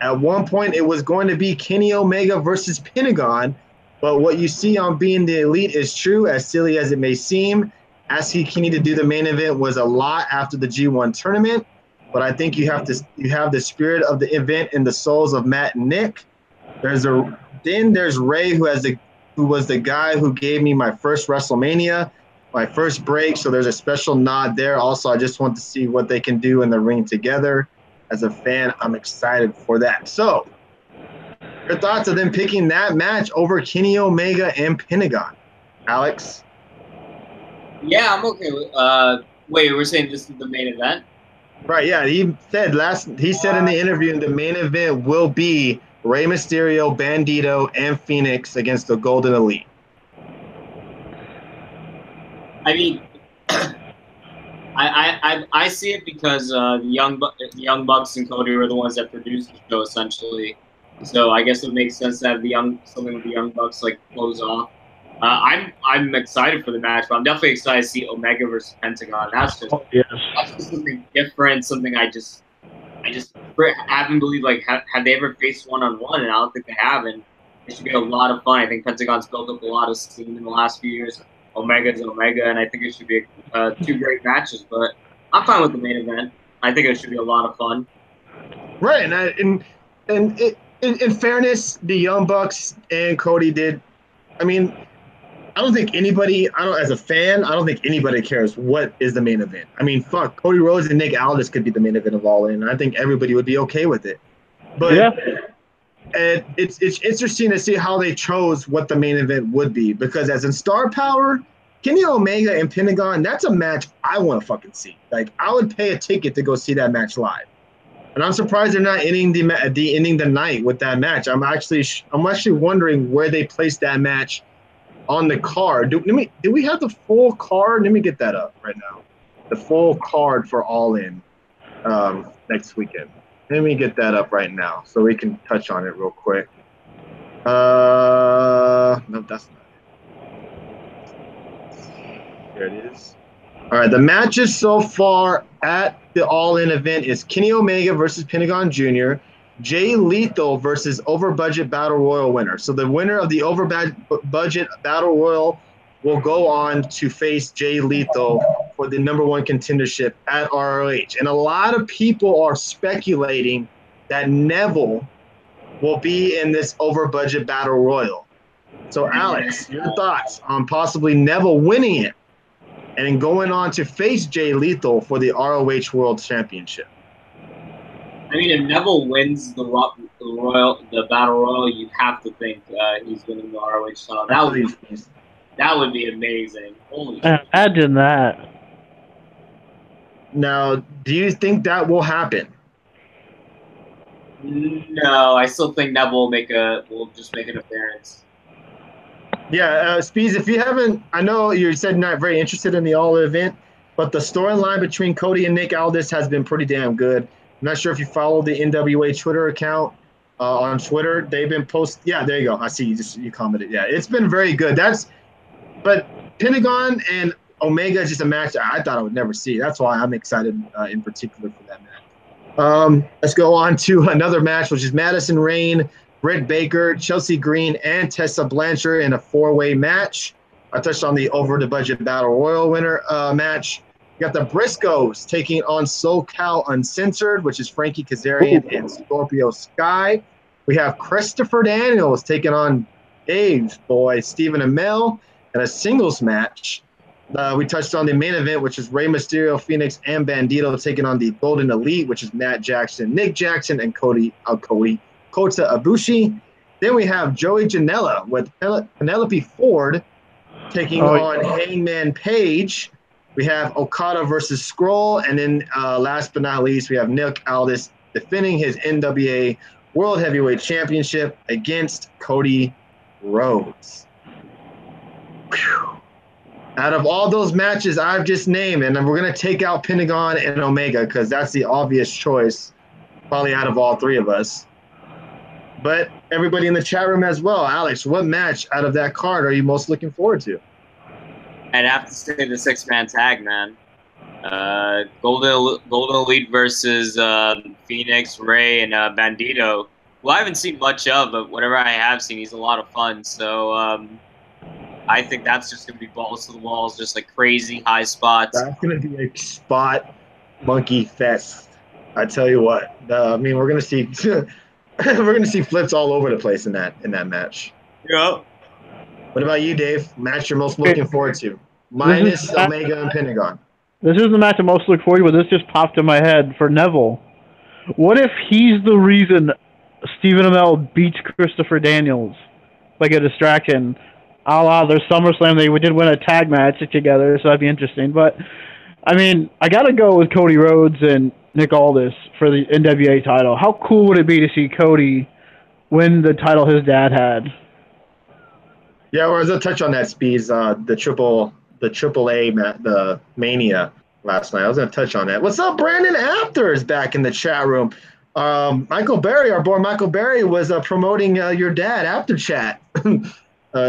At one point, it was going to be Kenny Omega versus Pentagon, but what you see on Being the Elite is true, as silly as it may seem. Asking Kenny to do the main event was a lot after the G1 tournament. but I think you have the spirit of the event in the souls of Matt and Nick. There's Ray, who was the guy who gave me my first WrestleMania, my first break. So there's a special nod there. Also, I just want to see what they can do in the ring together. As a fan, I'm excited for that. So, your thoughts of them picking that match over Kenny Omega and Pentagon, Alex? Yeah, I'm okay with. Wait, we're saying this is the main event? Right. Yeah. He said in the interview the main event will be Rey Mysterio, Bandito, and Phoenix against the Golden Elite. I mean, I see it because the Young Bucks and Cody were the ones that produced the show essentially. So I guess it makes sense to have something with the Young Bucks like close off. I'm excited for the match, but I'm definitely excited to see Omega versus Pentagon. That's just something different, something I just haven't believed. Like, have they ever faced one-on-one? And I don't think they have. And it should be a lot of fun. I think Pentagon's built up a lot of steam in the last few years. Omega's Omega, and I think it should be two great matches. But I'm fine with the main event. I think it should be a lot of fun. Right, and in fairness, the Young Bucks and Cody did. I mean, as a fan, I don't think anybody cares what is the main event. I mean, fuck, Cody Rhodes and Nick Aldis could be the main event of All In. I think everybody would be okay with it. But yeah. And it's interesting to see how they chose what the main event would be, because as in star power, Kenny Omega and Pentagon, that's a match I want to fucking see. Like, I would pay a ticket to go see that match live. And I'm surprised they're not ending the night with that match. I'm actually wondering where they placed that match on the card. Do we have the full card? Let me get that up right now. The full card for All In next weekend. Let me get that up right now so we can touch on it real quick. No, that's not it. There it is. All right, the matches so far at the All In event is Kenny Omega versus Pentagon Jr., Jay Lethal versus Over Budget Battle Royal winner. So the winner of the Over Budget Battle Royal will go on to face Jay Lethal for the #1 contendership at ROH. And a lot of people are speculating that Neville will be in this Over Budget Battle Royal. So, Alex, your thoughts on possibly Neville winning it and then going on to face Jay Lethal for the ROH World Championship? I mean, if Neville wins the Battle Royal, you have to think he's winning the ROH title. That would be amazing. Holy shit. Imagine that. Now, do you think that will happen? No, I still think Neville will just make an appearance. Yeah, Speeds, if you haven't, I know you said not very interested in the All event, but the storyline between Cody and Nick Aldis has been pretty damn good. I'm not sure if you follow the NWA Twitter account on Twitter. They've been posting. Yeah, there you go. I see you commented. Yeah, it's been very good. But Pentagon and Omega is just a match I thought I would never see. That's why I'm excited in particular for that match. Let's go on to another match, which is Madison Rayne, Britt Baker, Chelsea Green, and Tessa Blanchard in a 4-way match. I touched on the Over the Budget Battle Royal winner match. You got the Briscoes taking on SoCal Uncensored, which is Frankie Kazarian and Scorpio Sky. We have Christopher Daniels taking on Dave's boy, Stephen Amell, in a singles match. We touched on the main event, which is Rey Mysterio, Phoenix, and Bandito taking on the Golden Elite, which is Matt Jackson, Nick Jackson, and Kota Ibushi. Then we have Joey Janela with Penelope Ford taking on Hangman Page. We have Okada versus Scroll. And then last but not least, we have Nick Aldis defending his NWA World Heavyweight Championship against Cody Rhodes. Whew. Out of all those matches I've just named, and we're going to take out Pentagon and Omega because that's the obvious choice, probably out of all three of us. But everybody in the chat room as well. Alex, what match out of that card are you most looking forward to? I'd have to say the 6-man tag, man. Golden Elite versus Phoenix, Ray, and Bandito. Well, I haven't seen much of, but whatever I have seen, he's a lot of fun. So I think that's just going to be balls to the walls, just like crazy high spots. That's going to be a spot monkey fest. I tell you what, I mean, we're gonna see we're gonna see flips all over the place in that match. Yeah. What about you, Dave? Match you're most looking forward to, This is minus Omega and Pentagon. this is the match I'm most looking forward to, but this just popped in my head for Neville. What if he's the reason Stephen Amell beats Christopher Daniels? Like a distraction. A la their SummerSlam, they did win a tag match together, so that'd be interesting. But, I mean, I gotta go with Cody Rhodes and Nick Aldis for the NWA title. How cool would it be to see Cody win the title his dad had? Yeah, well, I was gonna touch on that, Speeds. The triple A, the Mania last night. I was gonna touch on that. What's up, Brandon After is back in the chat room. Michael Berry, our boy Michael Berry, was promoting your dad after chat.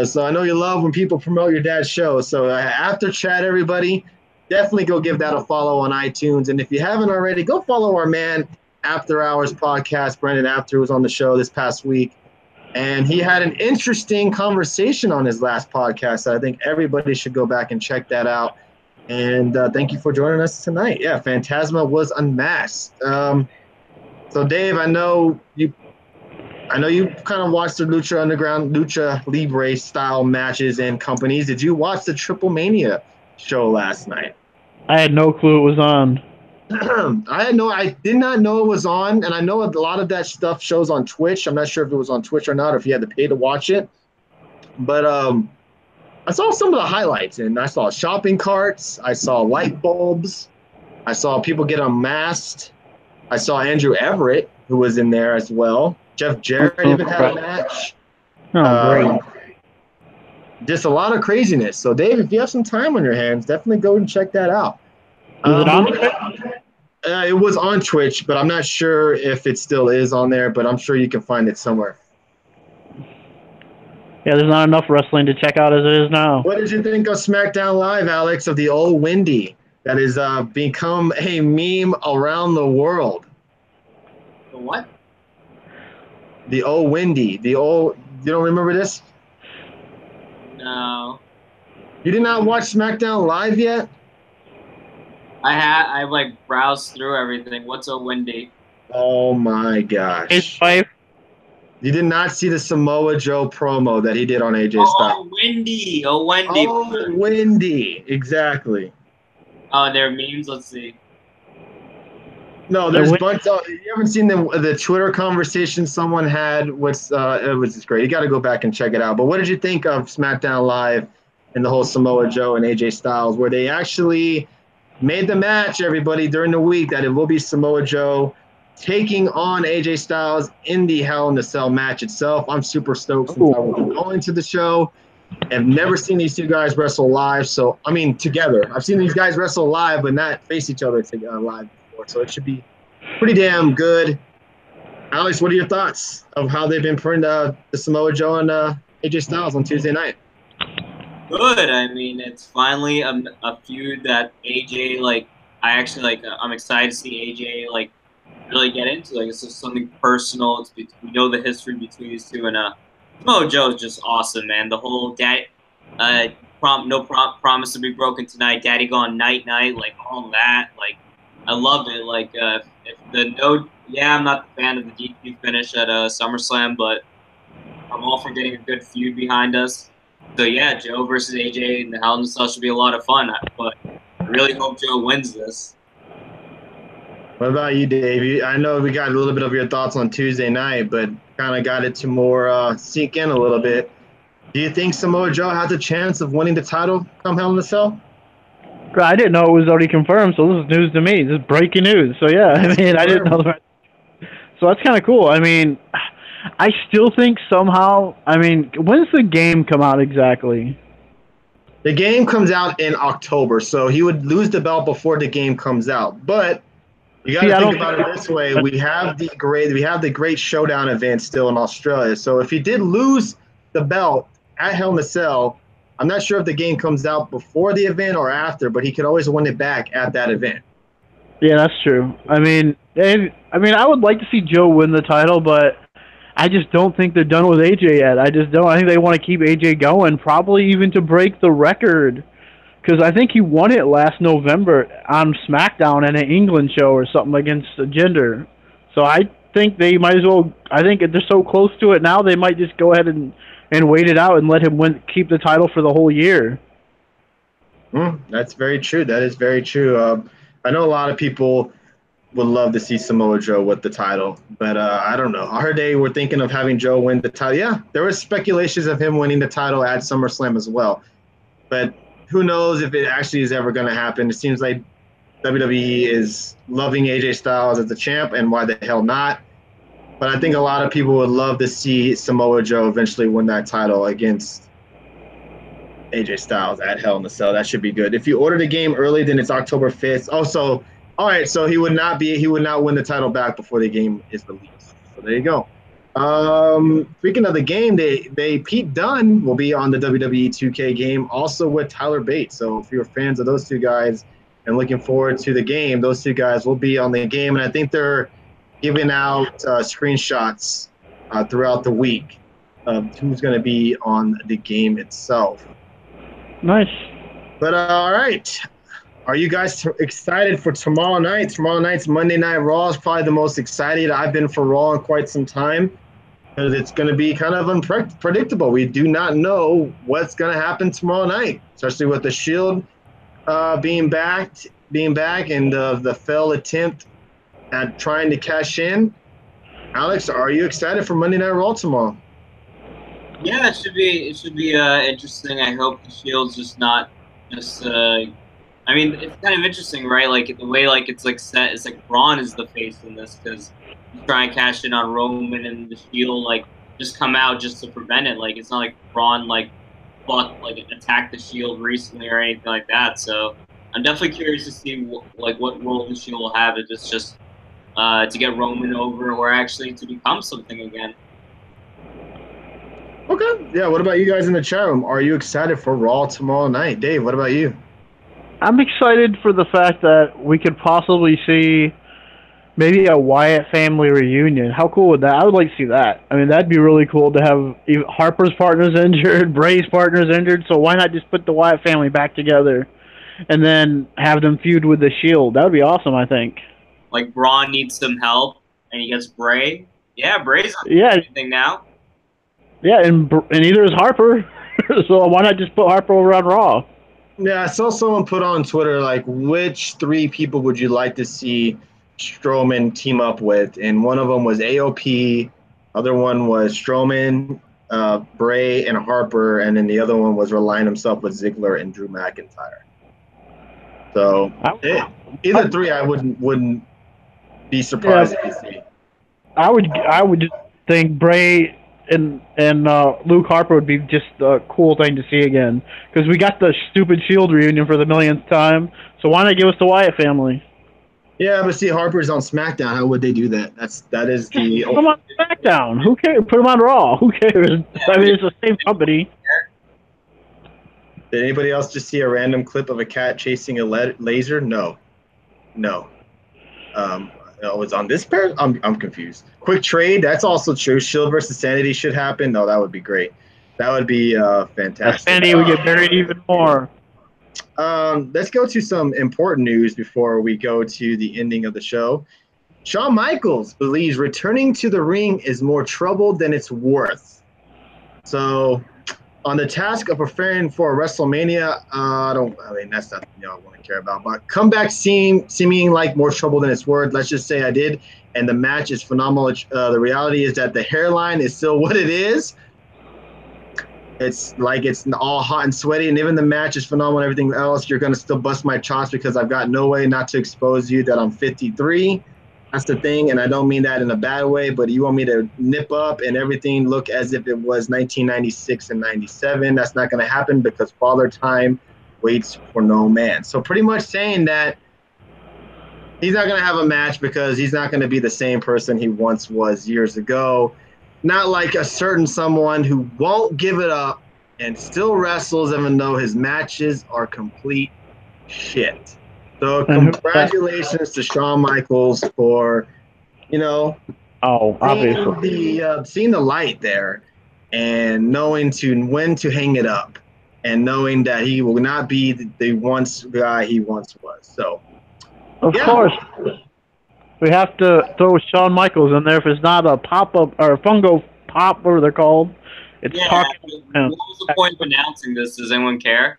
So I know you love when people promote your dad's show. So after chat, everybody, definitely go give that a follow on iTunes. And if you haven't already, go follow our man After Hours podcast. Brandon After was on the show this past week. And he had an interesting conversation on his last podcast. So I think everybody should go back and check that out. And thank you for joining us tonight. Yeah, Phantasma was unmasked. So Dave, I know you kind of watched the Lucha Underground, Lucha Libre style matches and companies. Did you watch the Triple Mania show last night? I had no clue it was on. I did not know it was on, and I know a lot of that stuff shows on Twitch. I'm not sure if it was on Twitch or not, or if you had to pay to watch it. But I saw some of the highlights, and I saw shopping carts, I saw light bulbs, I saw people get unmasked, I saw Andrew Everett, who was in there as well. Jeff Jarrett even had a match. Oh, great. Just a lot of craziness. So, Dave, if you have some time on your hands, definitely go and check that out. Was it on Twitch? It was on Twitch, but I'm not sure if it still is on there, but I'm sure you can find it somewhere. Yeah, there's not enough wrestling to check out as it is now. What did you think of SmackDown Live, Alex, of the old Wendy that has become a meme around the world? The what? The old Wendy. You don't remember this? No. You did not watch SmackDown Live yet? I like browsed through everything. What's a Wendy? Oh my gosh. His wife. You did not see the Samoa Joe promo that he did on AJ Styles. Oh, Wendy. Oh, Wendy. Oh, Wendy. Exactly. Oh, there are memes. Let's see. No, there's a bunch of, you haven't seen the Twitter conversation someone had. It was just great. You got to go back and check it out. But what did you think of SmackDown Live and the whole Samoa Joe and AJ Styles, where they actually made the match, everybody, during the week, that it will be Samoa Joe taking on AJ Styles in the Hell in a Cell match itself? I'm super stoked since I was going to the show. I've never seen these two guys wrestle live. So, I mean, together. I've seen these guys wrestle live, but not face each other live before. So it should be pretty damn good. Alex, what are your thoughts of how they've been putting the Samoa Joe and AJ Styles on Tuesday night? Good. I mean, it's finally a feud that AJ, like, I'm excited to see AJ, like, really get into. Like, it's just something personal. We know the history between these two, and Samoa Joe is just awesome, man. The whole promise to be broken tonight, daddy gone night, like, all that. Like, I love it. Like, I'm not the fan of the DQ finish at SummerSlam, but I'm all for getting a good feud behind us. So, yeah, Joe versus AJ in the Hell in a Cell should be a lot of fun, but I really hope Joe wins this. What about you, Dave? I know we got a little bit of your thoughts on Tuesday night, but kind of got it to more sink in a little bit. Do you think Samoa Joe has a chance of winning the title come Hell in a Cell? I didn't know it was already confirmed, so this is news to me. This is breaking news. So, yeah, I mean, I didn't know that. So that's kind of cool. I mean, I still think somehow, I mean, when's the game come out exactly? The game comes out in October, so he would lose the belt before the game comes out. But you got to think about it this way: we have the Great Showdown event still in Australia. So if he did lose the belt at Hell in a Cell, I'm not sure if the game comes out before the event or after, but he could always win it back at that event. Yeah, that's true. I mean, I would like to see Joe win the title, but I just don't think they're done with AJ yet. I just don't. I think they want to keep AJ going, probably even to break the record because I think he won it last November on SmackDown in an England show or something against a gender. So I think they might as well. I think if they're so close to it now, they might just go ahead and wait it out and let him keep the title for the whole year. That's very true. That is very true. I know a lot of people would love to see Samoa Joe with the title, but I don't know. I heard they were thinking of having Joe win the title. Yeah, there was speculations of him winning the title at SummerSlam as well, but who knows if it actually is ever going to happen. It seems like WWE is loving AJ Styles as the champ, and why the hell not? But I think a lot of people would love to see Samoa Joe eventually win that title against AJ Styles at Hell in a Cell. That should be good. If you order the game early, then it's October 5th. Also, all right, so he would not win the title back before the game is released. So there you go. Speaking of the game, Pete Dunne will be on the WWE 2K game, also with Tyler Bates. So if you're fans of those two guys and looking forward to the game, those two guys will be on the game, and I think they're giving out screenshots throughout the week of who's going to be on the game itself. Nice. But all right. Are you guys excited for tomorrow night? Tomorrow night's Monday Night Raw is probably the most excited I've been for Raw in quite some time, because it's going to be kind of unpredictable. We do not know what's going to happen tomorrow night, especially with the Shield being back, and the failed attempt at trying to cash in. Alex, are you excited for Monday Night Raw tomorrow? Yeah, it should be interesting. I hope the Shield's just not just. I mean, it's kind of interesting, right? Like the way it's set. It's like Braun is the face in this, because he's trying to cash in on Roman, and the Shield just come out just to prevent it. Like it's not like Braun attacked the Shield recently or anything like that. So I'm definitely curious to see what role the Shield will have, if it's just to get Roman over, or actually to become something again. Okay. Yeah, what about you guys in the chat room? Are you excited for Raw tomorrow night? Dave, what about you? I'm excited for the fact that we could possibly see maybe a Wyatt family reunion. How cool would that? I would like to see that. I mean, that'd be really cool to have Harper's partners injured, Bray's partners injured, so why not just put the Wyatt family back together and then have them feud with the Shield? That would be awesome, I think. Like Braun needs some help, and he gets Bray. Yeah, Bray's on anything now. Yeah, and neither is Harper, so why not just put Harper over on Raw? Yeah, I saw someone put on Twitter, which three people would you like to see Strowman team up with? And one of them was AOP, other one was Strowman, Bray, and Harper, and then the other one was relying himself with Ziggler and Drew McIntyre. So either three, I wouldn't be surprised to see. I would just think Bray and Luke Harper would be just a cool thing to see again, because we got the stupid Shield reunion for the millionth time, so why not give us the Wyatt family? Yeah, but see, Harper's on SmackDown. How would they do that? That is the. Put him on SmackDown. Who cares? Put him on Raw. Who cares? I mean, it's the same company. Did anybody else just see a random clip of a cat chasing a laser? No. It was on this pair? I'm confused. Quick trade, that's also true. Shield versus Sanity should happen. No, that would be great. That would be fantastic. Sanity would get buried even more. Let's go to some important news before we go to the ending of the show. Shawn Michaels believes returning to the ring is more trouble than it's worth. So, on the task of preparing for WrestleMania, that's not I want to care about. But comeback seeming like more trouble than it's worth. Let's just say I did, and the match is phenomenal. The reality is that the hairline is still what it is. It's all hot and sweaty, and even the match is phenomenal and everything else. You're going to still bust my chops because I've got no way not to expose you that I'm 53. That's the thing, and I don't mean that in a bad way, but you want me to nip up and everything look as if it was 1996 and 97. That's not going to happen because Father Time waits for no man. So pretty much saying that he's not going to have a match because he's not going to be the same person he once was years ago. Not like a certain someone who won't give it up and still wrestles even though his matches are complete shit. So congratulations to Shawn Michaels for, obviously seeing the light there and knowing when to hang it up. and knowing that he will not be the once guy he once was. So, of course, we have to throw Shawn Michaels in there if it's not a pop-up or fungo pop, whatever they're called. It's talking what was the point of announcing this? Does anyone care?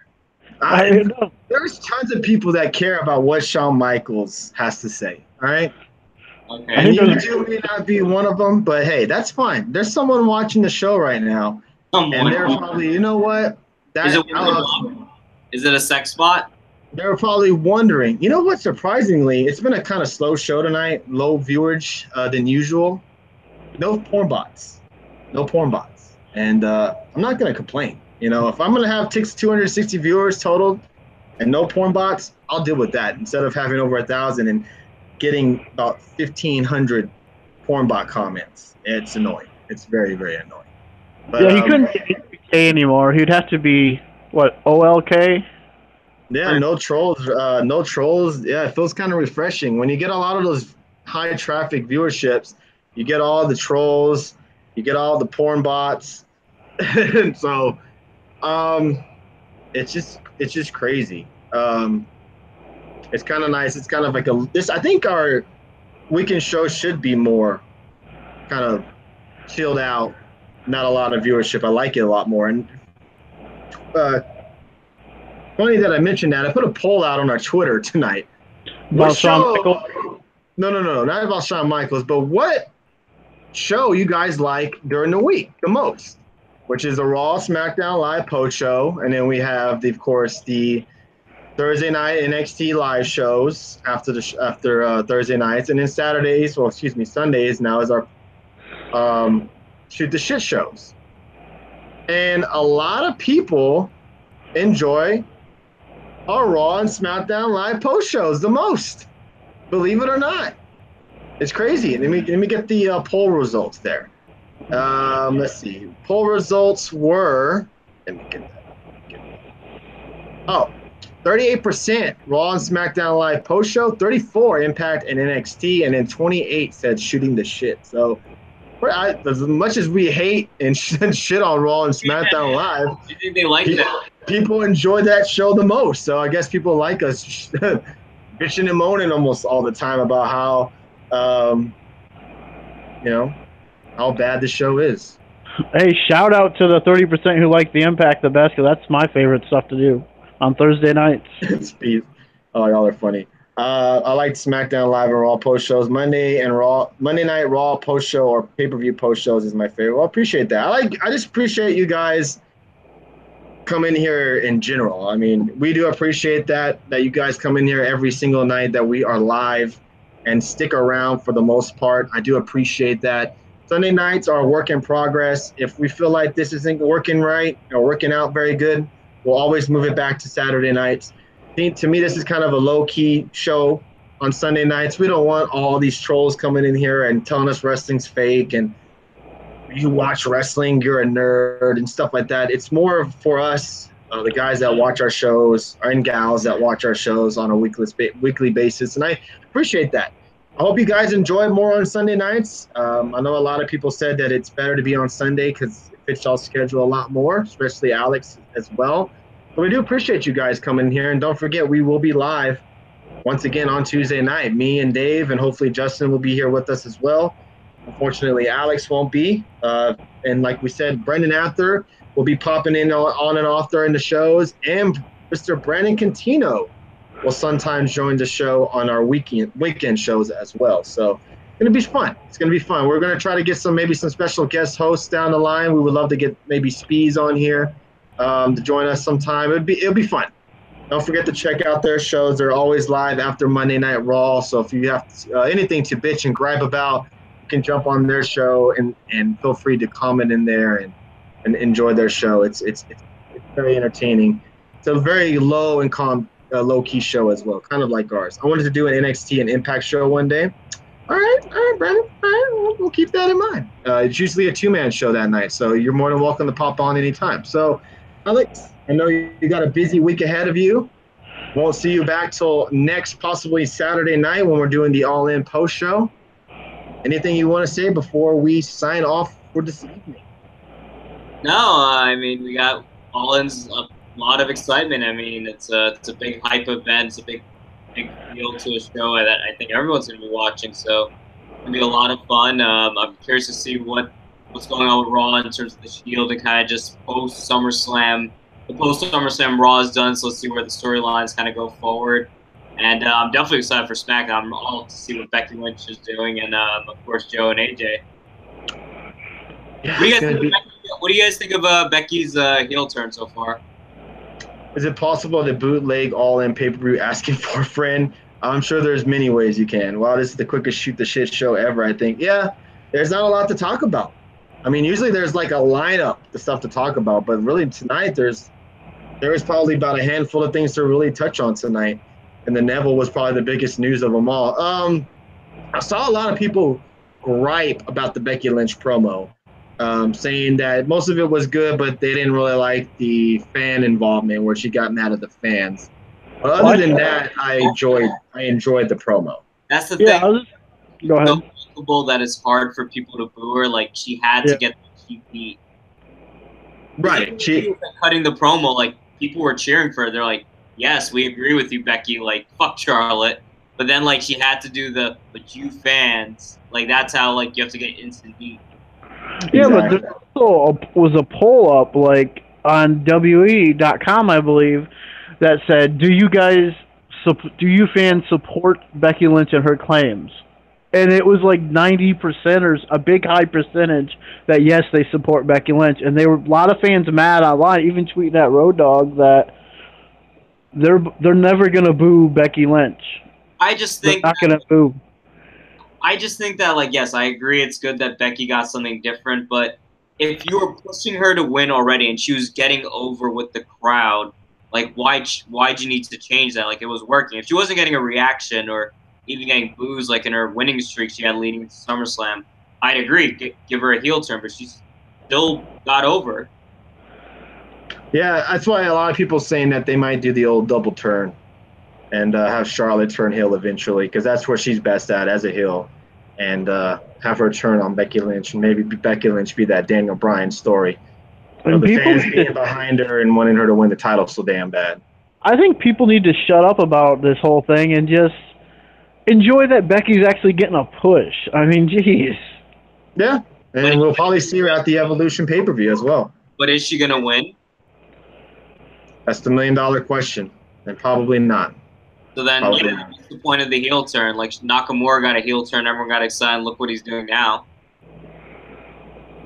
There's tons of people that care about what Shawn Michaels has to say. All right. Okay. And you two may not be one of them, but hey, that's fine. There's someone watching the show right now, and they're probably, you know what? Is it a sex spot? They're probably wondering. You know what? Surprisingly, it's been a kind of slow show tonight, low viewage than usual. No porn bots, and I'm not gonna complain. You know, if I'm gonna have 260 viewers total and no porn bots, I'll deal with that instead of having over 1,000 and getting about 1,500 porn bot comments. It's annoying. It's very, very annoying. But, yeah, he couldn't be K anymore. He'd have to be what, OLK? Yeah, no trolls. No trolls. Yeah, it feels kind of refreshing when you get a lot of those high traffic viewerships. You get all the trolls. You get all the porn bots. And so, it's just crazy. It's kind of nice. It's kind of like I think our weekend show should be more kind of chilled out. Not a lot of viewership. I like it a lot more. And funny that I mentioned that. I put a poll out on our Twitter tonight. About Shawn Michaels? No, not about Shawn Michaels, but what show you guys like during the week the most? Which is the Raw, SmackDown Live post show, and then we have, of course, the Thursday night NXT live shows after Thursday nights, and then Sundays now is our shoot the shit shows. And a lot of people enjoy our Raw and SmackDown live post shows the most. Believe it or not, it's crazy. Let me get the poll results there. Let's see. Poll results were. Let me get that. Oh, 38% Raw and SmackDown live post show, 34 Impact and NXT, and then 28 said shooting the shit. So, as much as we hate and shit on Raw and SmackDown live, I think they like that. People enjoy that show the most. So I guess people like us bitching and moaning almost all the time about how, how bad the show is. Hey, shout out to the 30% who like the Impact the best, because that's my favorite stuff to do on Thursday nights. Oh, y'all are funny. I like SmackDown Live and Raw post shows. Monday Night Raw post show or pay-per-view post shows is my favorite. Well, I appreciate that. I just appreciate you guys come in here in general. I mean, we do appreciate that you guys come in here every single night that we are live and stick around for the most part. I do appreciate that. Sunday nights are a work in progress. If we feel like this isn't working right or working out very good, we'll always move it back to Saturday nights. To me, this is kind of a low-key show on Sunday nights. We don't want all these trolls coming in here and telling us wrestling's fake and you watch wrestling, you're a nerd and stuff like that. It's more for us, the guys that watch our shows and gals that watch our shows on a weekly basis, and I appreciate that. I hope you guys enjoy more on Sunday nights. I know a lot of people said that it's better to be on Sunday because it fits y'all's schedule a lot more, especially Alex as well. But we do appreciate you guys coming here, and don't forget we will be live once again on Tuesday night. Me and Dave, and hopefully Justin will be here with us as well. Unfortunately, Alex won't be. And like we said, Brendan Ather will be popping in on and off during the shows, and Mr. Brandon Cantino will sometimes join the show on our weekend shows as well. So it's going to be fun. It's going to be fun. We're going to try to get maybe some special guest hosts down the line. We would love to get maybe Spees on here to join us sometime. It'll be fun. Don't forget to check out their shows. They're always live after Monday Night Raw. So if you have anything to bitch and gripe about, you can jump on their show and feel free to comment in there and enjoy their show. It's very entertaining. It's a very low and low-key show as well, kind of like ours. I wanted to do an NXT and Impact show one day. All right, Brandon. All right, we'll keep that in mind. It's usually a two-man show that night, so you're more than welcome to pop on anytime. So, Alex, I know you got a busy week ahead of you. Won't see you back till next, possibly Saturday night when we're doing the All In post show. Anything you want to say before we sign off for this evening? No, I mean, we got All In's lot of excitement. I mean, it's a big hype event. It's a big deal to a show that I think everyone's going to be watching. So it's going to be a lot of fun. I'm curious to see what's going on with Raw in terms of the Shield and kind of just post SummerSlam. The post SummerSlam Raw is done, so let's see where the storylines kind of go forward. And I'm definitely excited for SmackDown. I'm all to see what Becky Lynch is doing, and of course Joe and AJ. Yeah, What do you guys think of Becky's heel turn so far? is it possible to bootleg All-In pay-per-view asking for a friend? I'm sure there's many ways you can. Wow, this is the quickest shoot the shit show ever, I think. Yeah, there's not a lot to talk about. I mean, usually there's like a lineup, the stuff to talk about, but really tonight there is probably about a handful of things to really touch on tonight. And the Neville was probably the biggest news of them all. I saw a lot of people gripe about the Becky Lynch promo, saying that most of it was good, but they didn't really like the fan involvement where she got mad at the fans. But other than that, I enjoyed the promo. That's the thing. Go ahead. So likable that it's hard for people to boo her. Like she had to get the cheap beat. Right. She was cutting the promo. Like people were cheering for her. They're like, "Yes, we agree with you, Becky. Like fuck Charlotte." But then like she had to do but you fans, like that's how like you have to get instant beat. Yeah, exactly. But there also was a poll up like on WE.com, I believe, that said, "Do you fans support Becky Lynch and her claims?" And it was like 90% or a big high percentage that yes, they support Becky Lynch, and they were a lot of fans mad online, even tweeting at Road Dogg that they're never gonna boo Becky Lynch. I just think they're not gonna boo. I just think that, like, yes, I agree it's good that Becky got something different, but if you were pushing her to win already and she was getting over with the crowd, like, why'd you need to change that? Like, it was working. If she wasn't getting a reaction or even getting boos, like, in her winning streak she had leading to SummerSlam, I'd agree, give her a heel turn, but she still got over. Yeah, that's why a lot of people saying that they might do the old double turn and have Charlotte turn heel eventually, because that's where she's best at as a heel, and have her turn on Becky Lynch, and maybe Becky Lynch be that Daniel Bryan story. And the fans being behind her and wanting her to win the title so damn bad. I think people need to shut up about this whole thing and just enjoy that Becky's actually getting a push. I mean, jeez. Yeah, and we'll probably see her at the Evolution pay-per-view as well. But is she going to win? That's the million-dollar question, and probably not. So then, what's the point of the heel turn? Like, Nakamura got a heel turn, everyone got excited, look what he's doing now.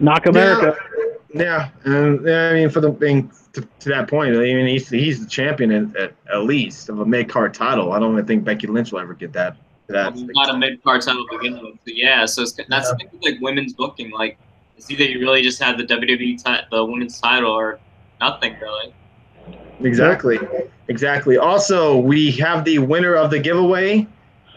Knock America. Yeah, and I mean, for the thing to that point, I mean, he's the champion at least of a mid-card title. I don't even think Becky Lynch will ever get that. Not a mid-card title to begin with. So yeah, so that's the thing with, like, women's booking. Like, it's either you really just have the WWE the women's title or nothing really. Exactly. Also, we have the winner of the giveaway,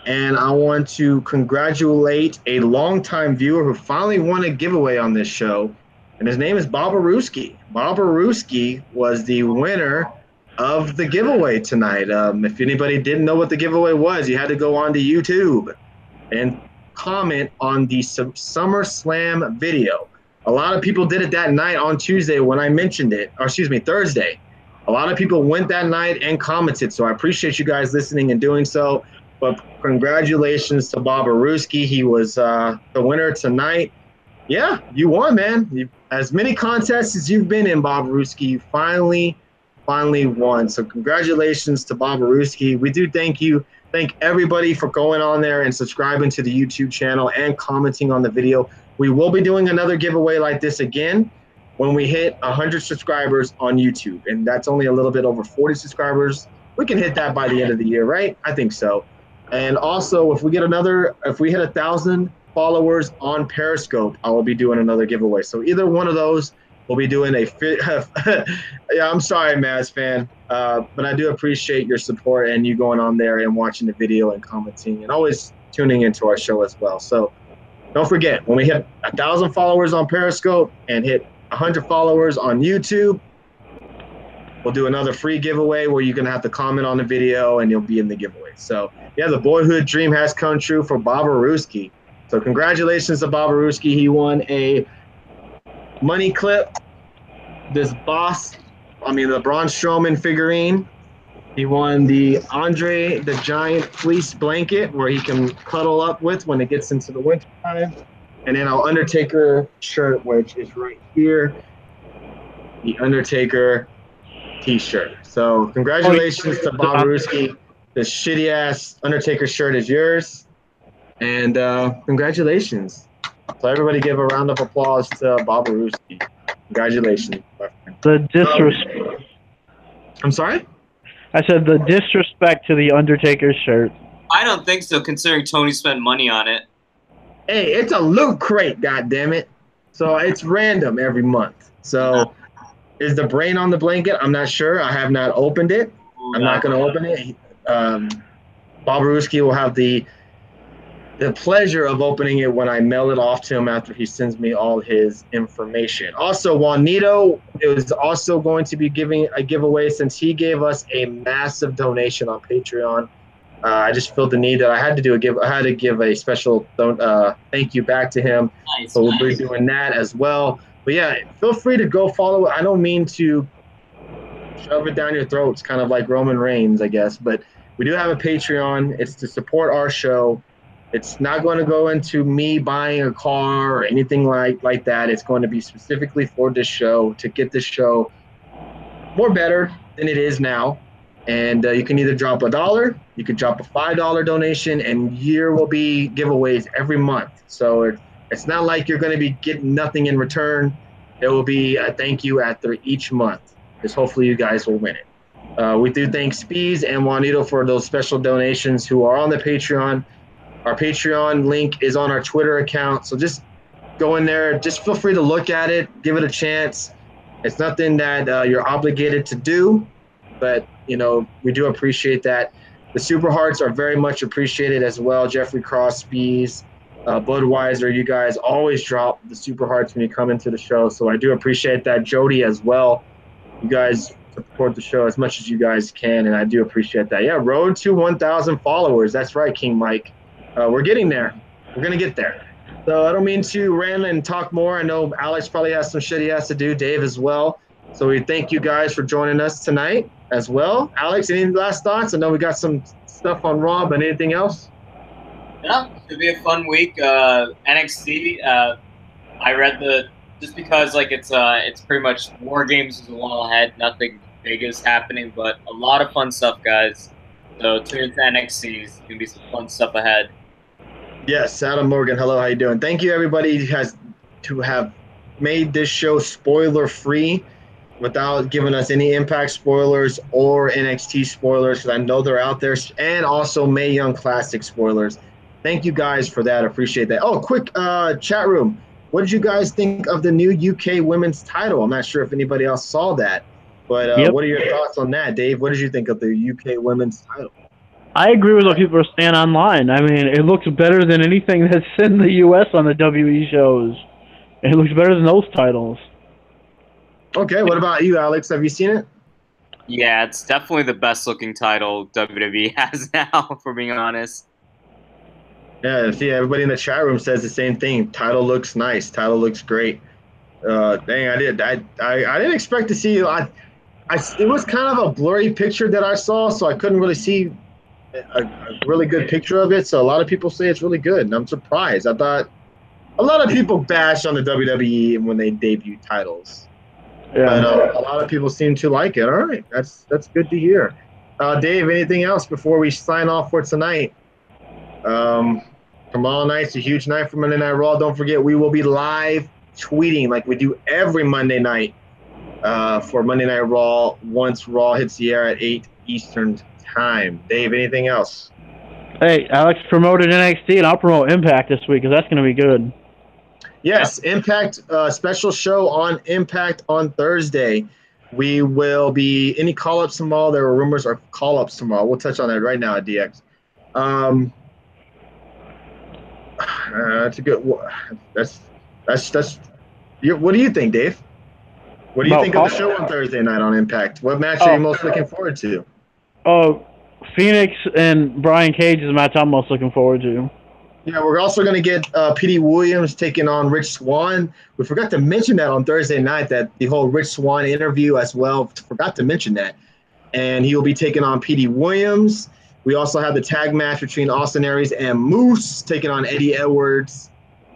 and I want to congratulate a longtime viewer who finally won a giveaway on this show, and his name is Bob Aruski. Bob Aruski was the winner of the giveaway tonight. If anybody didn't know what the giveaway was, you had to go onto YouTube and comment on the SummerSlam video. A lot of people did it that night on Tuesday when I mentioned it, or excuse me, Thursday. A lot of people went that night and commented, so I appreciate you guys listening and doing so. But congratulations to Bob Aruski. He was the winner tonight. Yeah, you won, man. As many contests as you've been in, Bob Aruski, you finally won. So congratulations to Bob Aruski. We do thank you. Thank everybody for going on there and subscribing to the YouTube channel and commenting on the video. We will be doing another giveaway like this again when we hit 100 subscribers on YouTube, and that's only a little bit over 40 subscribers. We can hit that by the end of the year, right? I think so. And also, if we hit 1,000 followers on Periscope, I will be doing another giveaway. So either one of those, we'll be doing yeah, I'm sorry, Maz fan, but I do appreciate your support and you going on there and watching the video and commenting and always tuning into our show as well. So don't forget, when we hit 1,000 followers on Periscope and hit 100 followers on YouTube, we'll do another free giveaway where you're going to have to comment on the video and you'll be in the giveaway. So, yeah, the boyhood dream has come true for Bob Aruski. So congratulations to Bob Aruski. He won a money clip, this Boss Braun Strowman figurine. He won the Andre the Giant fleece blanket where he can cuddle up with when it gets into the winter time. And then our Undertaker shirt, which is right here, the Undertaker t-shirt. So congratulations to Bob Ruski. The shitty ass Undertaker shirt is yours. And congratulations. So everybody give a round of applause to Bob Ruski. Congratulations, my friend. The disrespect. I'm sorry? I said the disrespect to the Undertaker shirt. I don't think so, considering Tony spent money on it. Hey, it's a loot crate, goddammit. So it's random every month. So is the brain on the blanket? I'm not sure. I have not opened it. I'm not going to open it. Bob Ruski will have the pleasure of opening it when I mail it off to him after he sends me all his information. Also, Juanito is also going to be giving a giveaway since he gave us a massive donation on Patreon. I just felt the need that I had to give a special thank you back to him. Nice, so we'll be doing that as well. But yeah, feel free to go follow it. I don't mean to shove it down your throats, kind of like Roman Reigns, I guess. But we do have a Patreon. It's to support our show. It's not going to go into me buying a car or anything like that. It's going to be specifically for this show, to get this show more better than it is now. And you can either drop $1, you could drop a $5 donation, and here will be giveaways every month. So it's not like you're going to be getting nothing in return. There will be a thank you after each month, because hopefully you guys will win it. We do thank Spees and Juanito for those special donations who are on the Patreon. Our Patreon link is on our Twitter account, so just go in there. Just feel free to look at it, give it a chance. It's nothing that you're obligated to do, but we do appreciate that. The Super Hearts are very much appreciated as well. Jeffrey Cross, Spees, Budweiser, you guys always drop the Super Hearts when you come into the show, so I do appreciate that. Jody as well. You guys support the show as much as you guys can, and I do appreciate that. Yeah, road to 1,000 followers. That's right, King Mike. We're getting there. We're going to get there. So I don't mean to rant and talk more. I know Alex probably has some shit he has to do, Dave as well. So we thank you guys for joining us tonight as well. Alex, any last thoughts? I know we got some stuff on Raw, but anything else? Yeah, it'll be a fun week. NXT, I read just because it's pretty much War Games is a while ahead. Nothing big is happening, but a lot of fun stuff, guys. So tune into NXT. It's going to be some fun stuff ahead. Yes, Adam Morgan, hello, how you doing? Thank you, everybody who have made this show spoiler-free without giving us any Impact spoilers or NXT spoilers, because I know they're out there, and also Mae Young Classic spoilers. Thank you guys for that. I appreciate that. Oh, quick chat room. What did you guys think of the new UK women's title? I'm not sure if anybody else saw that, but What are your thoughts on that, Dave? What did you think of the UK women's title? I agree with what people are saying online. I mean, it looks better than anything that's in the U.S. on the WWE shows. It looks better than those titles. Okay, what about you, Alex? Have you seen it? Yeah, it's definitely the best-looking title WWE has now, for being honest. Yeah, see, everybody in the chat room says the same thing. Title looks nice. Title looks great. Dang, I didn't expect to see. It was kind of a blurry picture that I saw, so I couldn't really see a really good picture of it. So a lot of people say it's really good, and I'm surprised. I thought a lot of people bash on the WWE when they debut titles. Yeah. But a lot of people seem to like it. All right, that's good to hear. Dave, anything else before we sign off for tonight? Tomorrow night's a huge night for Monday Night Raw. Don't forget, we will be live tweeting like we do every Monday night for Monday Night Raw once Raw hits the air at 8 Eastern time. Dave, anything else? Hey, Alex promoted NXT, and I'll promote Impact this week because that's going to be good. Yes, Impact special show on Impact on Thursday. We will be any call-ups tomorrow. There were rumors of call-ups tomorrow. We'll touch on that right now at DX. That's a good. That's. What do you think, Dave? What do you think of the show on Thursday night on Impact? What match are you most looking forward to? Oh, Phoenix and Brian Cage is the match I'm most looking forward to. Yeah, we're also going to get P.D. Williams taking on Rich Swann. We forgot to mention that on Thursday night, that the whole Rich Swann interview as well. Forgot to mention that. And he will be taking on P.D. Williams. We also have the tag match between Austin Aries and Moose taking on Eddie Edwards.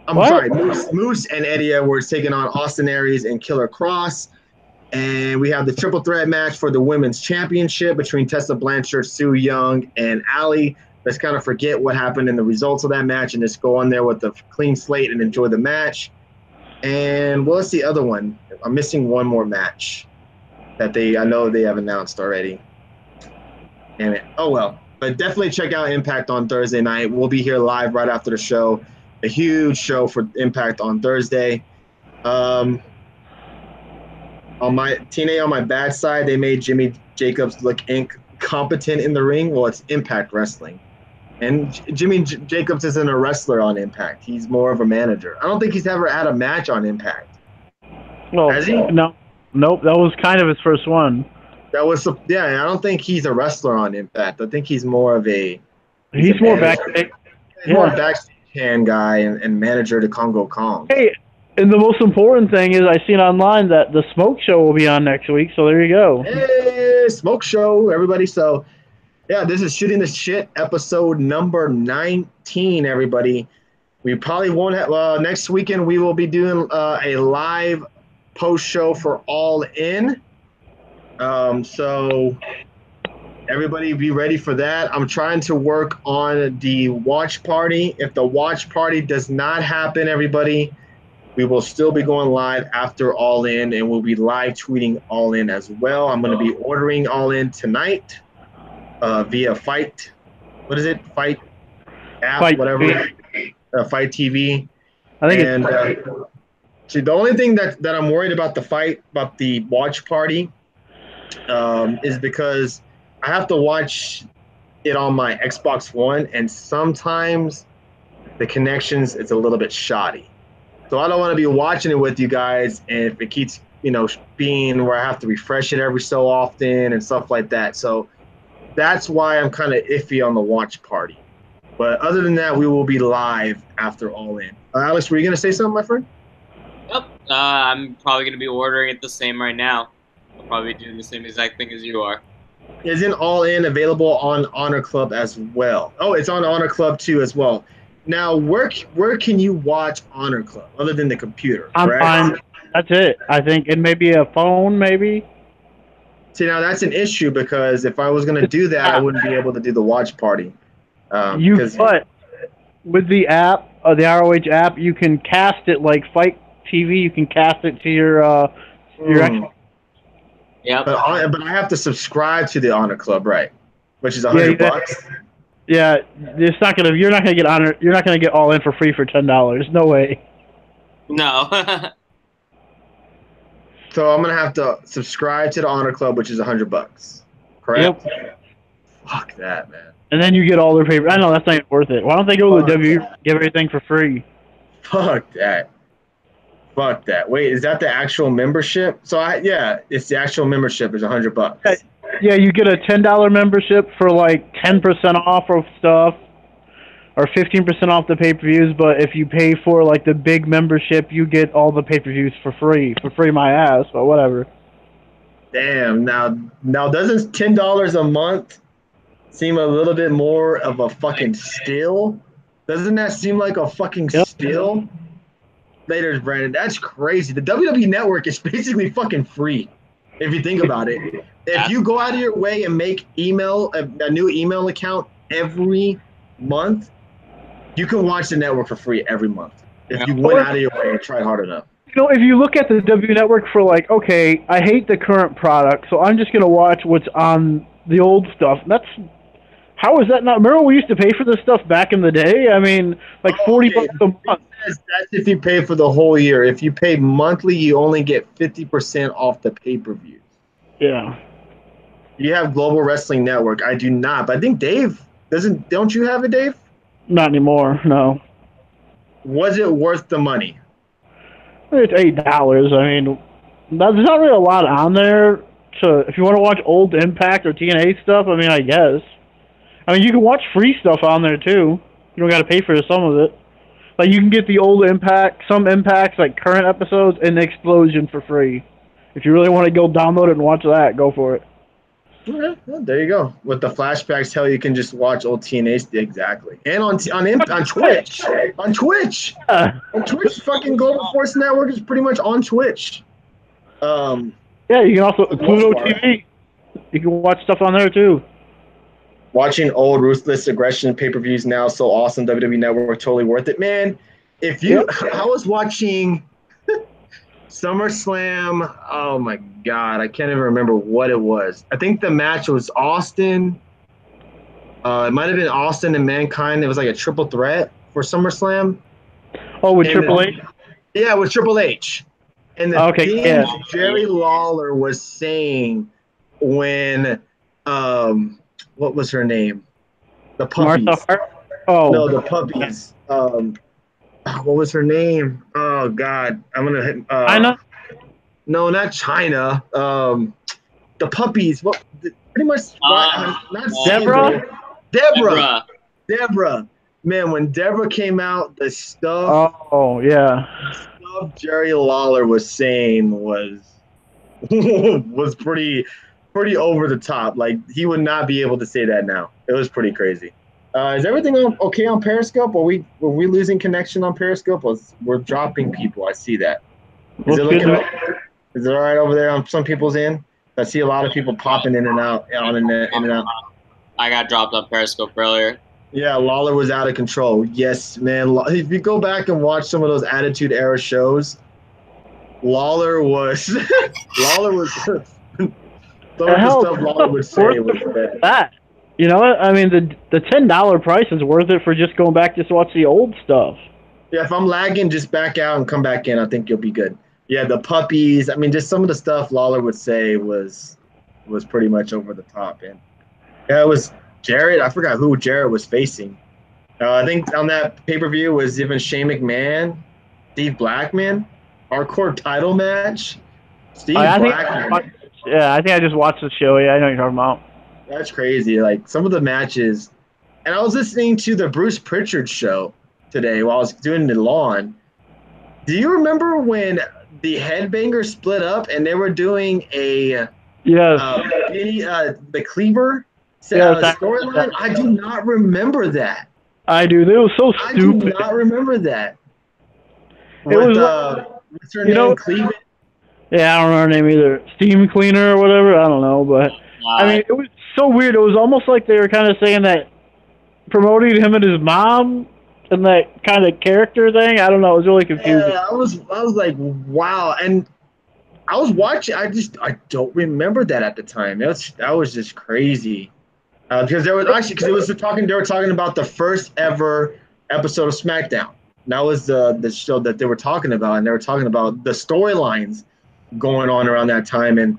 I'm What? sorry, Moose and Eddie Edwards taking on Austin Aries and Killer Cross. And we have the triple threat match for the women's championship between Tessa Blanchard, Sue Young, and Allie. Let's kind of forget what happened in the results of that match and just go on there with a clean slate and enjoy the match. And what's the other one? I'm missing one more match that I know they have announced already. Damn it. Oh, well. But definitely check out Impact on Thursday night. We'll be here live right after the show. A huge show for Impact on Thursday. On my bad side, they made Jimmy Jacobs look incompetent in the ring. Well, it's Impact Wrestling. And Jimmy Jacobs isn't a wrestler on Impact. He's more of a manager. I don't think he's ever had a match on Impact. Well, has he? No. Nope, that was kind of his first one. I don't think he's a wrestler on Impact. I think he's more of a... He's more backstage. More backstage hand guy and manager to Congo Kong. Hey, and the most important thing is I seen online that the Smoke Show will be on next week, so there you go. Hey, Smoke Show, everybody. So, yeah, this is Shooting the Shit, episode number 19, everybody. We probably won't have... next weekend, we will be doing a live post-show for All In. So everybody be ready for that. I'm trying to work on the watch party. If the watch party does not happen, everybody, we will still be going live after All In, and we'll be live tweeting All In as well. I'm going to be ordering All In tonight via Fight. What is it? Fight app, Fight whatever. TV. Fight TV. I think see, the only thing that I'm worried about the watch party is because I have to watch it on my Xbox One, and sometimes the connections is a little bit shoddy. So I don't want to be watching it with you guys, and if it keeps, being where I have to refresh it every so often and stuff like that. So that's why I'm kind of iffy on the watch party. But other than that, we will be live after All In. Alex, were you going to say something, my friend? Yep. I'm probably going to be ordering it the same right now. I'll probably be doing the same exact thing as you are. Isn't All In available on Honor Club as well? Oh, it's on Honor Club too as well. Now, where can you watch Honor Club other than the computer? Correct? That's it. I think, and maybe a phone, maybe. See, now that's an issue because if I was going to do that, I wouldn't be able to do the watch party. But with the app, the ROH app, you can cast it like Fight TV. You can cast it to your Xbox. Yeah, but I have to subscribe to the Honor Club, right? Which is $100. Yeah, it's not gonna. You're not gonna get Honor. You're not gonna get All In for free for $10. No way. No. So I'm gonna have to subscribe to the Honor Club, which is $100. Correct? Yep. Fuck that, man. And then you get all their paper. I know that's not even worth it. Why don't they go to the W, give everything for free? Fuck that. Fuck that. Wait, is that the actual membership? So it's the actual membership is $100. Yeah, you get a $10 membership for like 10% off of stuff, or 15% off the pay-per-views. But if you pay for like the big membership, you get all the pay-per-views for free. For free, my ass. But whatever. Damn. Now doesn't $10 a month seem a little bit more of a fucking steal? Doesn't that seem like a fucking steal? Later, Brandon. That's crazy. The WWE Network is basically fucking free, if you think about it. If you go out of your way and make a new email account every month, you can watch the network for free every month. If you went out of your way and tried hard enough. If you look at the W Network for like, okay, I hate the current product, so I'm just gonna watch what's on the old stuff. How is that not? Remember we used to pay for this stuff back in the day? I mean, like $40 a month. That's if you pay for the whole year. If you pay monthly, you only get 50% off the pay-per-views. Yeah. You have Global Wrestling Network. I do not, but I think Dave don't you have it, Dave? Not anymore, no. Was it worth the money? It's $8. I mean, there's not really a lot on there. So if you want to watch old Impact or TNA stuff, I mean, I guess. I mean, you can watch free stuff on there too. You don't got to pay for some of it. Like you can get the old Impact, some Impacts, like current episodes, and Explosion for free. If you really want to go download it and watch that, go for it. Okay, well, there you go. With the flashbacks, hell, you can just watch old TNA exactly, and on Twitch, on Twitch, Yeah. on Twitch, fucking Global Force Network is pretty much on Twitch. Yeah, you can also Pluto TV. You can watch stuff on there too. Watching old Ruthless Aggression pay-per-views now, so awesome. WWE Network, totally worth it, man. If you, I was watching SummerSlam. Oh my God, I can't even remember what it was. I think the match was Austin. It might have been Austin and Mankind. It was like a triple threat for SummerSlam. Oh, with Triple H? Yeah, with Triple H. And the thing Jerry Lawler was saying when, what was her name? The puppies. Martha Hart? Oh. No, the puppies. What was her name? Oh God, I'm gonna hit. China? No, not China. The puppies. What? Pretty much. Not Deborah. Deborah. Man, when Deborah came out, the stuff. Oh yeah. The stuff Jerry Lawler was saying was pretty over the top. Like he would not be able to say that now. It was pretty crazy. Is everything okay on Periscope? Were we losing connection on Periscope? We're dropping people. I see that. Is it all right over there on some people's end? I see a lot of people popping in and out on in and out. I got dropped on Periscope earlier. Yeah, Lawler was out of control. Yes, man. If you go back and watch some of those Attitude Era shows, Lawler was some of the stuff Lawler would say was bad. You know what? I mean, the $10 price is worth it for just going back to watch the old stuff. Yeah, if I'm lagging, just back out and come back in. I think you'll be good. Yeah, the puppies. I mean, just some of the stuff Lawler would say was pretty much over the top. And yeah, it was Jarrett. I forgot who Jarrett was facing. I think on that pay-per-view was even Shane McMahon, Steve Blackman, hardcore title match. Blackman. I think I just watched the show. Yeah, I know what you're talking about. That's crazy. Like some of the matches, and I was listening to the Bruce Pritchard show today while I was doing the lawn. Do you remember when the Headbangers split up and they were doing the Cleaver storyline? I do not remember that. I do. It was so stupid. I do not remember that. What's her name? Cleveland? Yeah, I don't know her name either. Steam Cleaner or whatever. I don't know, but I mean, it was so weird. It was almost like they were kind of saying that, promoting him and his mom and that kind of character thing. I don't know. It was really confusing. Yeah, I was like, wow. And I was watching. I don't remember that at the time. That was just crazy. Because they were talking about the first ever episode of SmackDown. That was the show that they were talking about, and they were talking about the storylines going on around that time, and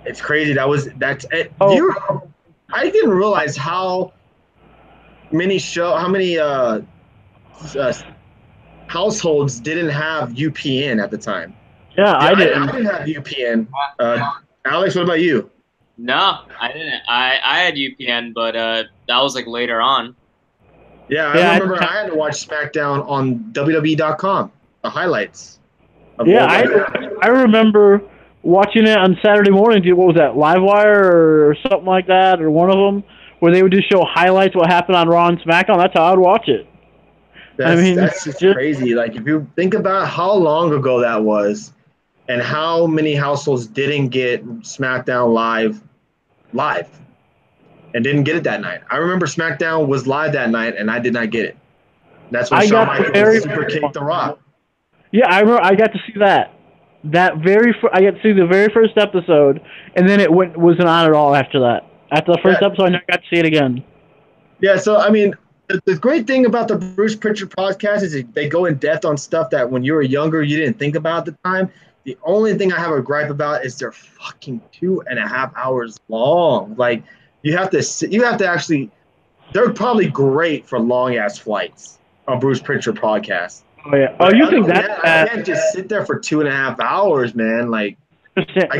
it's crazy. That's it. I didn't realize how many households didn't have UPN at the time. Yeah, I didn't. I didn't have UPN. Alex, what about you? No, I didn't. I had UPN, but that was like later on. Yeah, I remember I had to watch SmackDown on WWE.com, the highlights. I remember watching it on Saturday morning. What was that, Livewire or something like that, or one of them, where they would just show highlights what happened on Raw and SmackDown. That's how I'd watch it. That's just crazy. Like, if you think about how long ago that was and how many households didn't get SmackDown live and didn't get it that night. I remember SmackDown was live that night, and I did not get it. That's when Shawn Michaels super kicked The Rock. Yeah, I remember. I got to see that. I got to see the very first episode, and then it wasn't on at all after that. After the first episode, I never got to see it again. Yeah, so, I mean, the great thing about the Bruce Pritchard podcast is they go in depth on stuff that when you were younger, you didn't think about at the time. The only thing I have a gripe about is they're fucking 2.5 hours long. Like, you have to actually, they're probably great for long-ass flights on Bruce Pritchard podcast. Oh, yeah. Oh, you think that's bad? I can't just sit there for 2.5 hours, man. Like,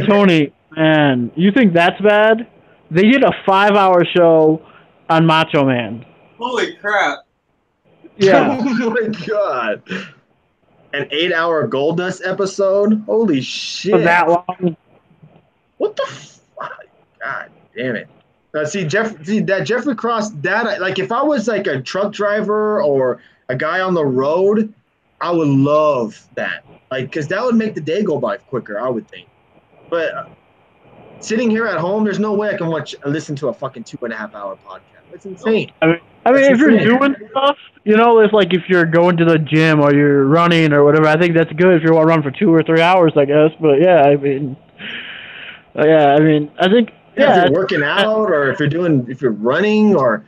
Tony, man, you think that's bad? They did a 5-hour show on Macho Man. Holy crap. Yeah. Oh my god. An 8-hour Goldust episode? Holy For shit. that long. What the fuck? God damn it. See, that Jeffrey Cross, that, like, if I was like a truck driver or a guy on the road, I would love that. Like, because that would make the day go by quicker, I would think. But sitting here at home, there's no way I can listen to a fucking 2.5-hour podcast. That's insane. I mean, That's if you're insane. doing stuff, it's like if you're going to the gym or you're running or whatever. I think that's good if you want to run for 2 or 3 hours, I guess. But yeah, I mean, I think Yeah, if you're working out or if you're running or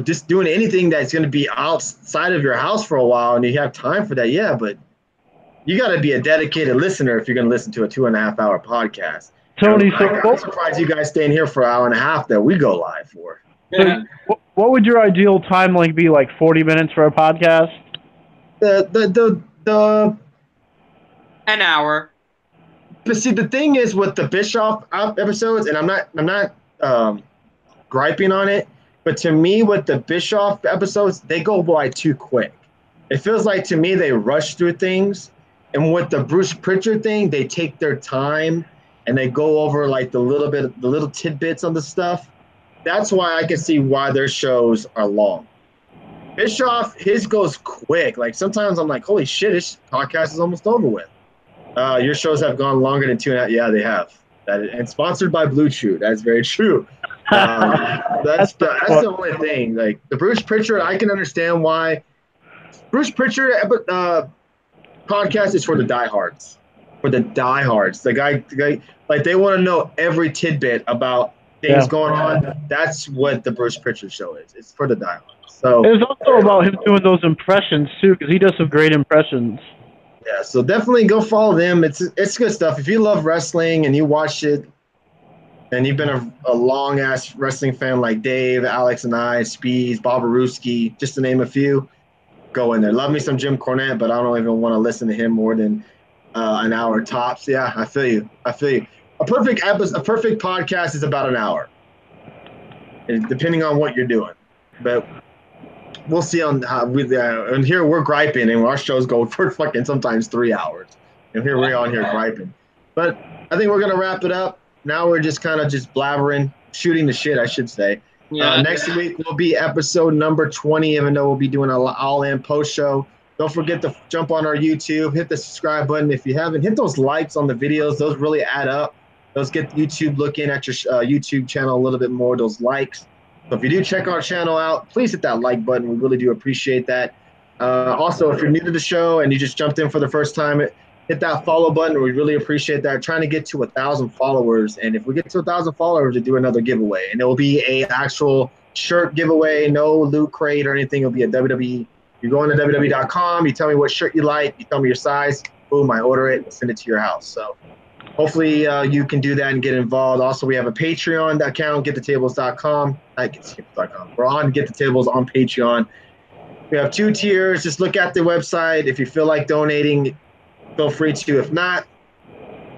just doing anything that's going to be outside of your house for a while and you have time for that, yeah, but you got to be a dedicated listener if you're going to listen to a 2.5-hour podcast. Tony, I'm surprised you guys staying here for an hour and a half that we go live for. So what would your ideal time like be? Like 40 minutes for a podcast? An hour. But see, the thing is with the Bischoff episodes, and I'm not griping on it, but to me, with the Bischoff episodes, they go by too quick. It feels like to me they rush through things, and with the Bruce Pritchard thing, they take their time and they go over like the little tidbits on the stuff. That's why I can see why their shows are long. Bischoff, his goes quick. Like sometimes I'm like, holy shit, this podcast is almost over with. Your shows have gone longer than 2.5. Yeah, they have. And sponsored by Blue Chew. That's very true. That's the only thing. Like the Bruce Pritchard, I can understand why. Bruce Pritchard podcast is for the diehards. For the diehards, the guy, like they want to know every tidbit about things going on. That's what the Bruce Pritchard show is. It's for the diehards. So it's also about him doing those impressions too, because he does some great impressions. Yeah, so definitely go follow them. It's good stuff. If you love wrestling and you watch it, and you've been a long ass wrestling fan like Dave, Alex, and I, Speeds, Bob Aruski, just to name a few, go in there. Love me some Jim Cornette, but I don't even want to listen to him more than an hour tops. Yeah, I feel you. A perfect podcast is about an hour, depending on what you're doing. But we'll see on how and here we're griping, and our shows go for fucking sometimes 3 hours, and here we're on here griping. But I think we're gonna wrap it up. Now we're just kind of blabbering, shooting the shit, I should say. Yeah. Next week will be episode number 20, even though we'll be doing an all-in post show. Don't forget to jump on our YouTube, hit the subscribe button if you haven't. Hit those likes on the videos; those really add up. Those get YouTube looking at your YouTube channel a little bit more. Those likes. So if you do check our channel out, please hit that like button. We really do appreciate that. Also, if you're new to the show and you just jumped in for the first time, hit that follow button. We really appreciate that. Trying to get to 1,000 followers. And if we get to 1,000 followers, we'll do another giveaway. And it will be a actual shirt giveaway, no loot crate or anything. It'll be a WWE. You go on to WWE.com, you tell me what shirt you like, you tell me your size, boom, I order it and send it to your house. So hopefully you can do that and get involved. Also, we have a Patreon account, gettthetables.com. We're on Get the Tables on Patreon. We have 2 tiers. Just look at the website. If you feel like donating, feel free to. If not,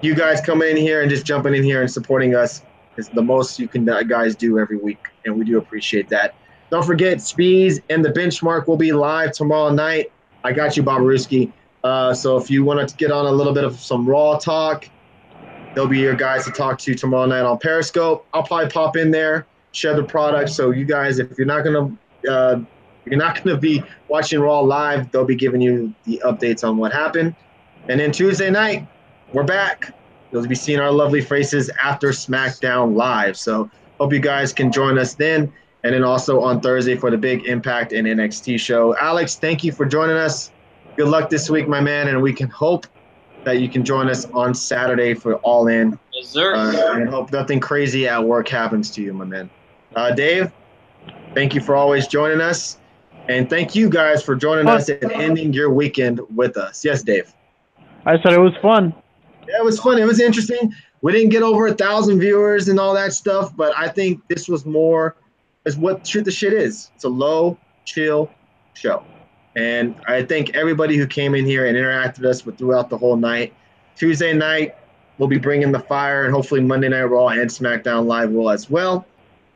you guys come in here and just jumping in here and supporting us is the most you can guys do every week, and we do appreciate that. Don't forget, Speeds and the Benchmark will be live tomorrow night. I got you, Bob Ruski. So if you want to get on a little bit of some Raw talk, they'll be your guys to talk to tomorrow night on Periscope. I'll probably pop in there, share the product. So you guys, if you're not gonna be watching Raw live, they'll be giving you the updates on what happened. And then Tuesday night, we're back. You'll be seeing our lovely faces after SmackDown Live. So hope you guys can join us then. And then also on Thursday for the big Impact and NXT show. Alex, thank you for joining us. Good luck this week, my man. And we can hope that you can join us on Saturday for All In. Yes, sir. And hope nothing crazy at work happens to you, my man. Dave, thank you for always joining us. And thank you guys for joining us and ending your weekend with us. Yes, Dave. I said it was fun. Yeah, it was fun. It was interesting. We didn't get over 1,000 viewers and all that stuff, but I think this was more as what Shoot the Shit is. It's a low, chill show. And I thank everybody who came in here and interacted with us throughout the whole night. Tuesday night, we'll be bringing the fire, and hopefully Monday Night Raw and SmackDown Live will as well.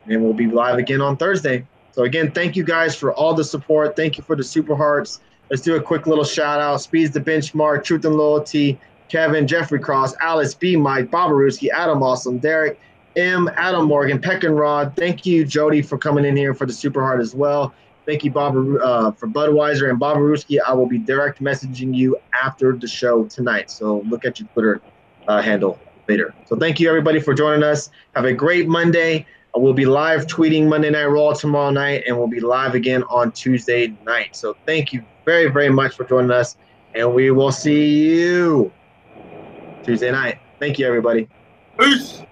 And we'll be live again on Thursday. So again, thank you guys for all the support. Thank you for the super hearts. Let's do a quick little shout out. Speeds the Benchmark, Truth and Loyalty, Kevin, Jeffrey Cross, Alice, B. Mike, Bob Aruski, Adam Awesome, Derek, M. Adam Morgan, Peck and Rod. Thank you, Jody, for coming in here for the super heart as well. Thank you, Bob, for Budweiser and Bob Aruski. I will be direct messaging you after the show tonight. So look at your Twitter handle later. So thank you, everybody, for joining us. Have a great Monday. We'll be live tweeting Monday Night Raw tomorrow night, and we'll be live again on Tuesday night. So thank you very, very much for joining us, and we will see you Tuesday night. Thank you, everybody. Peace.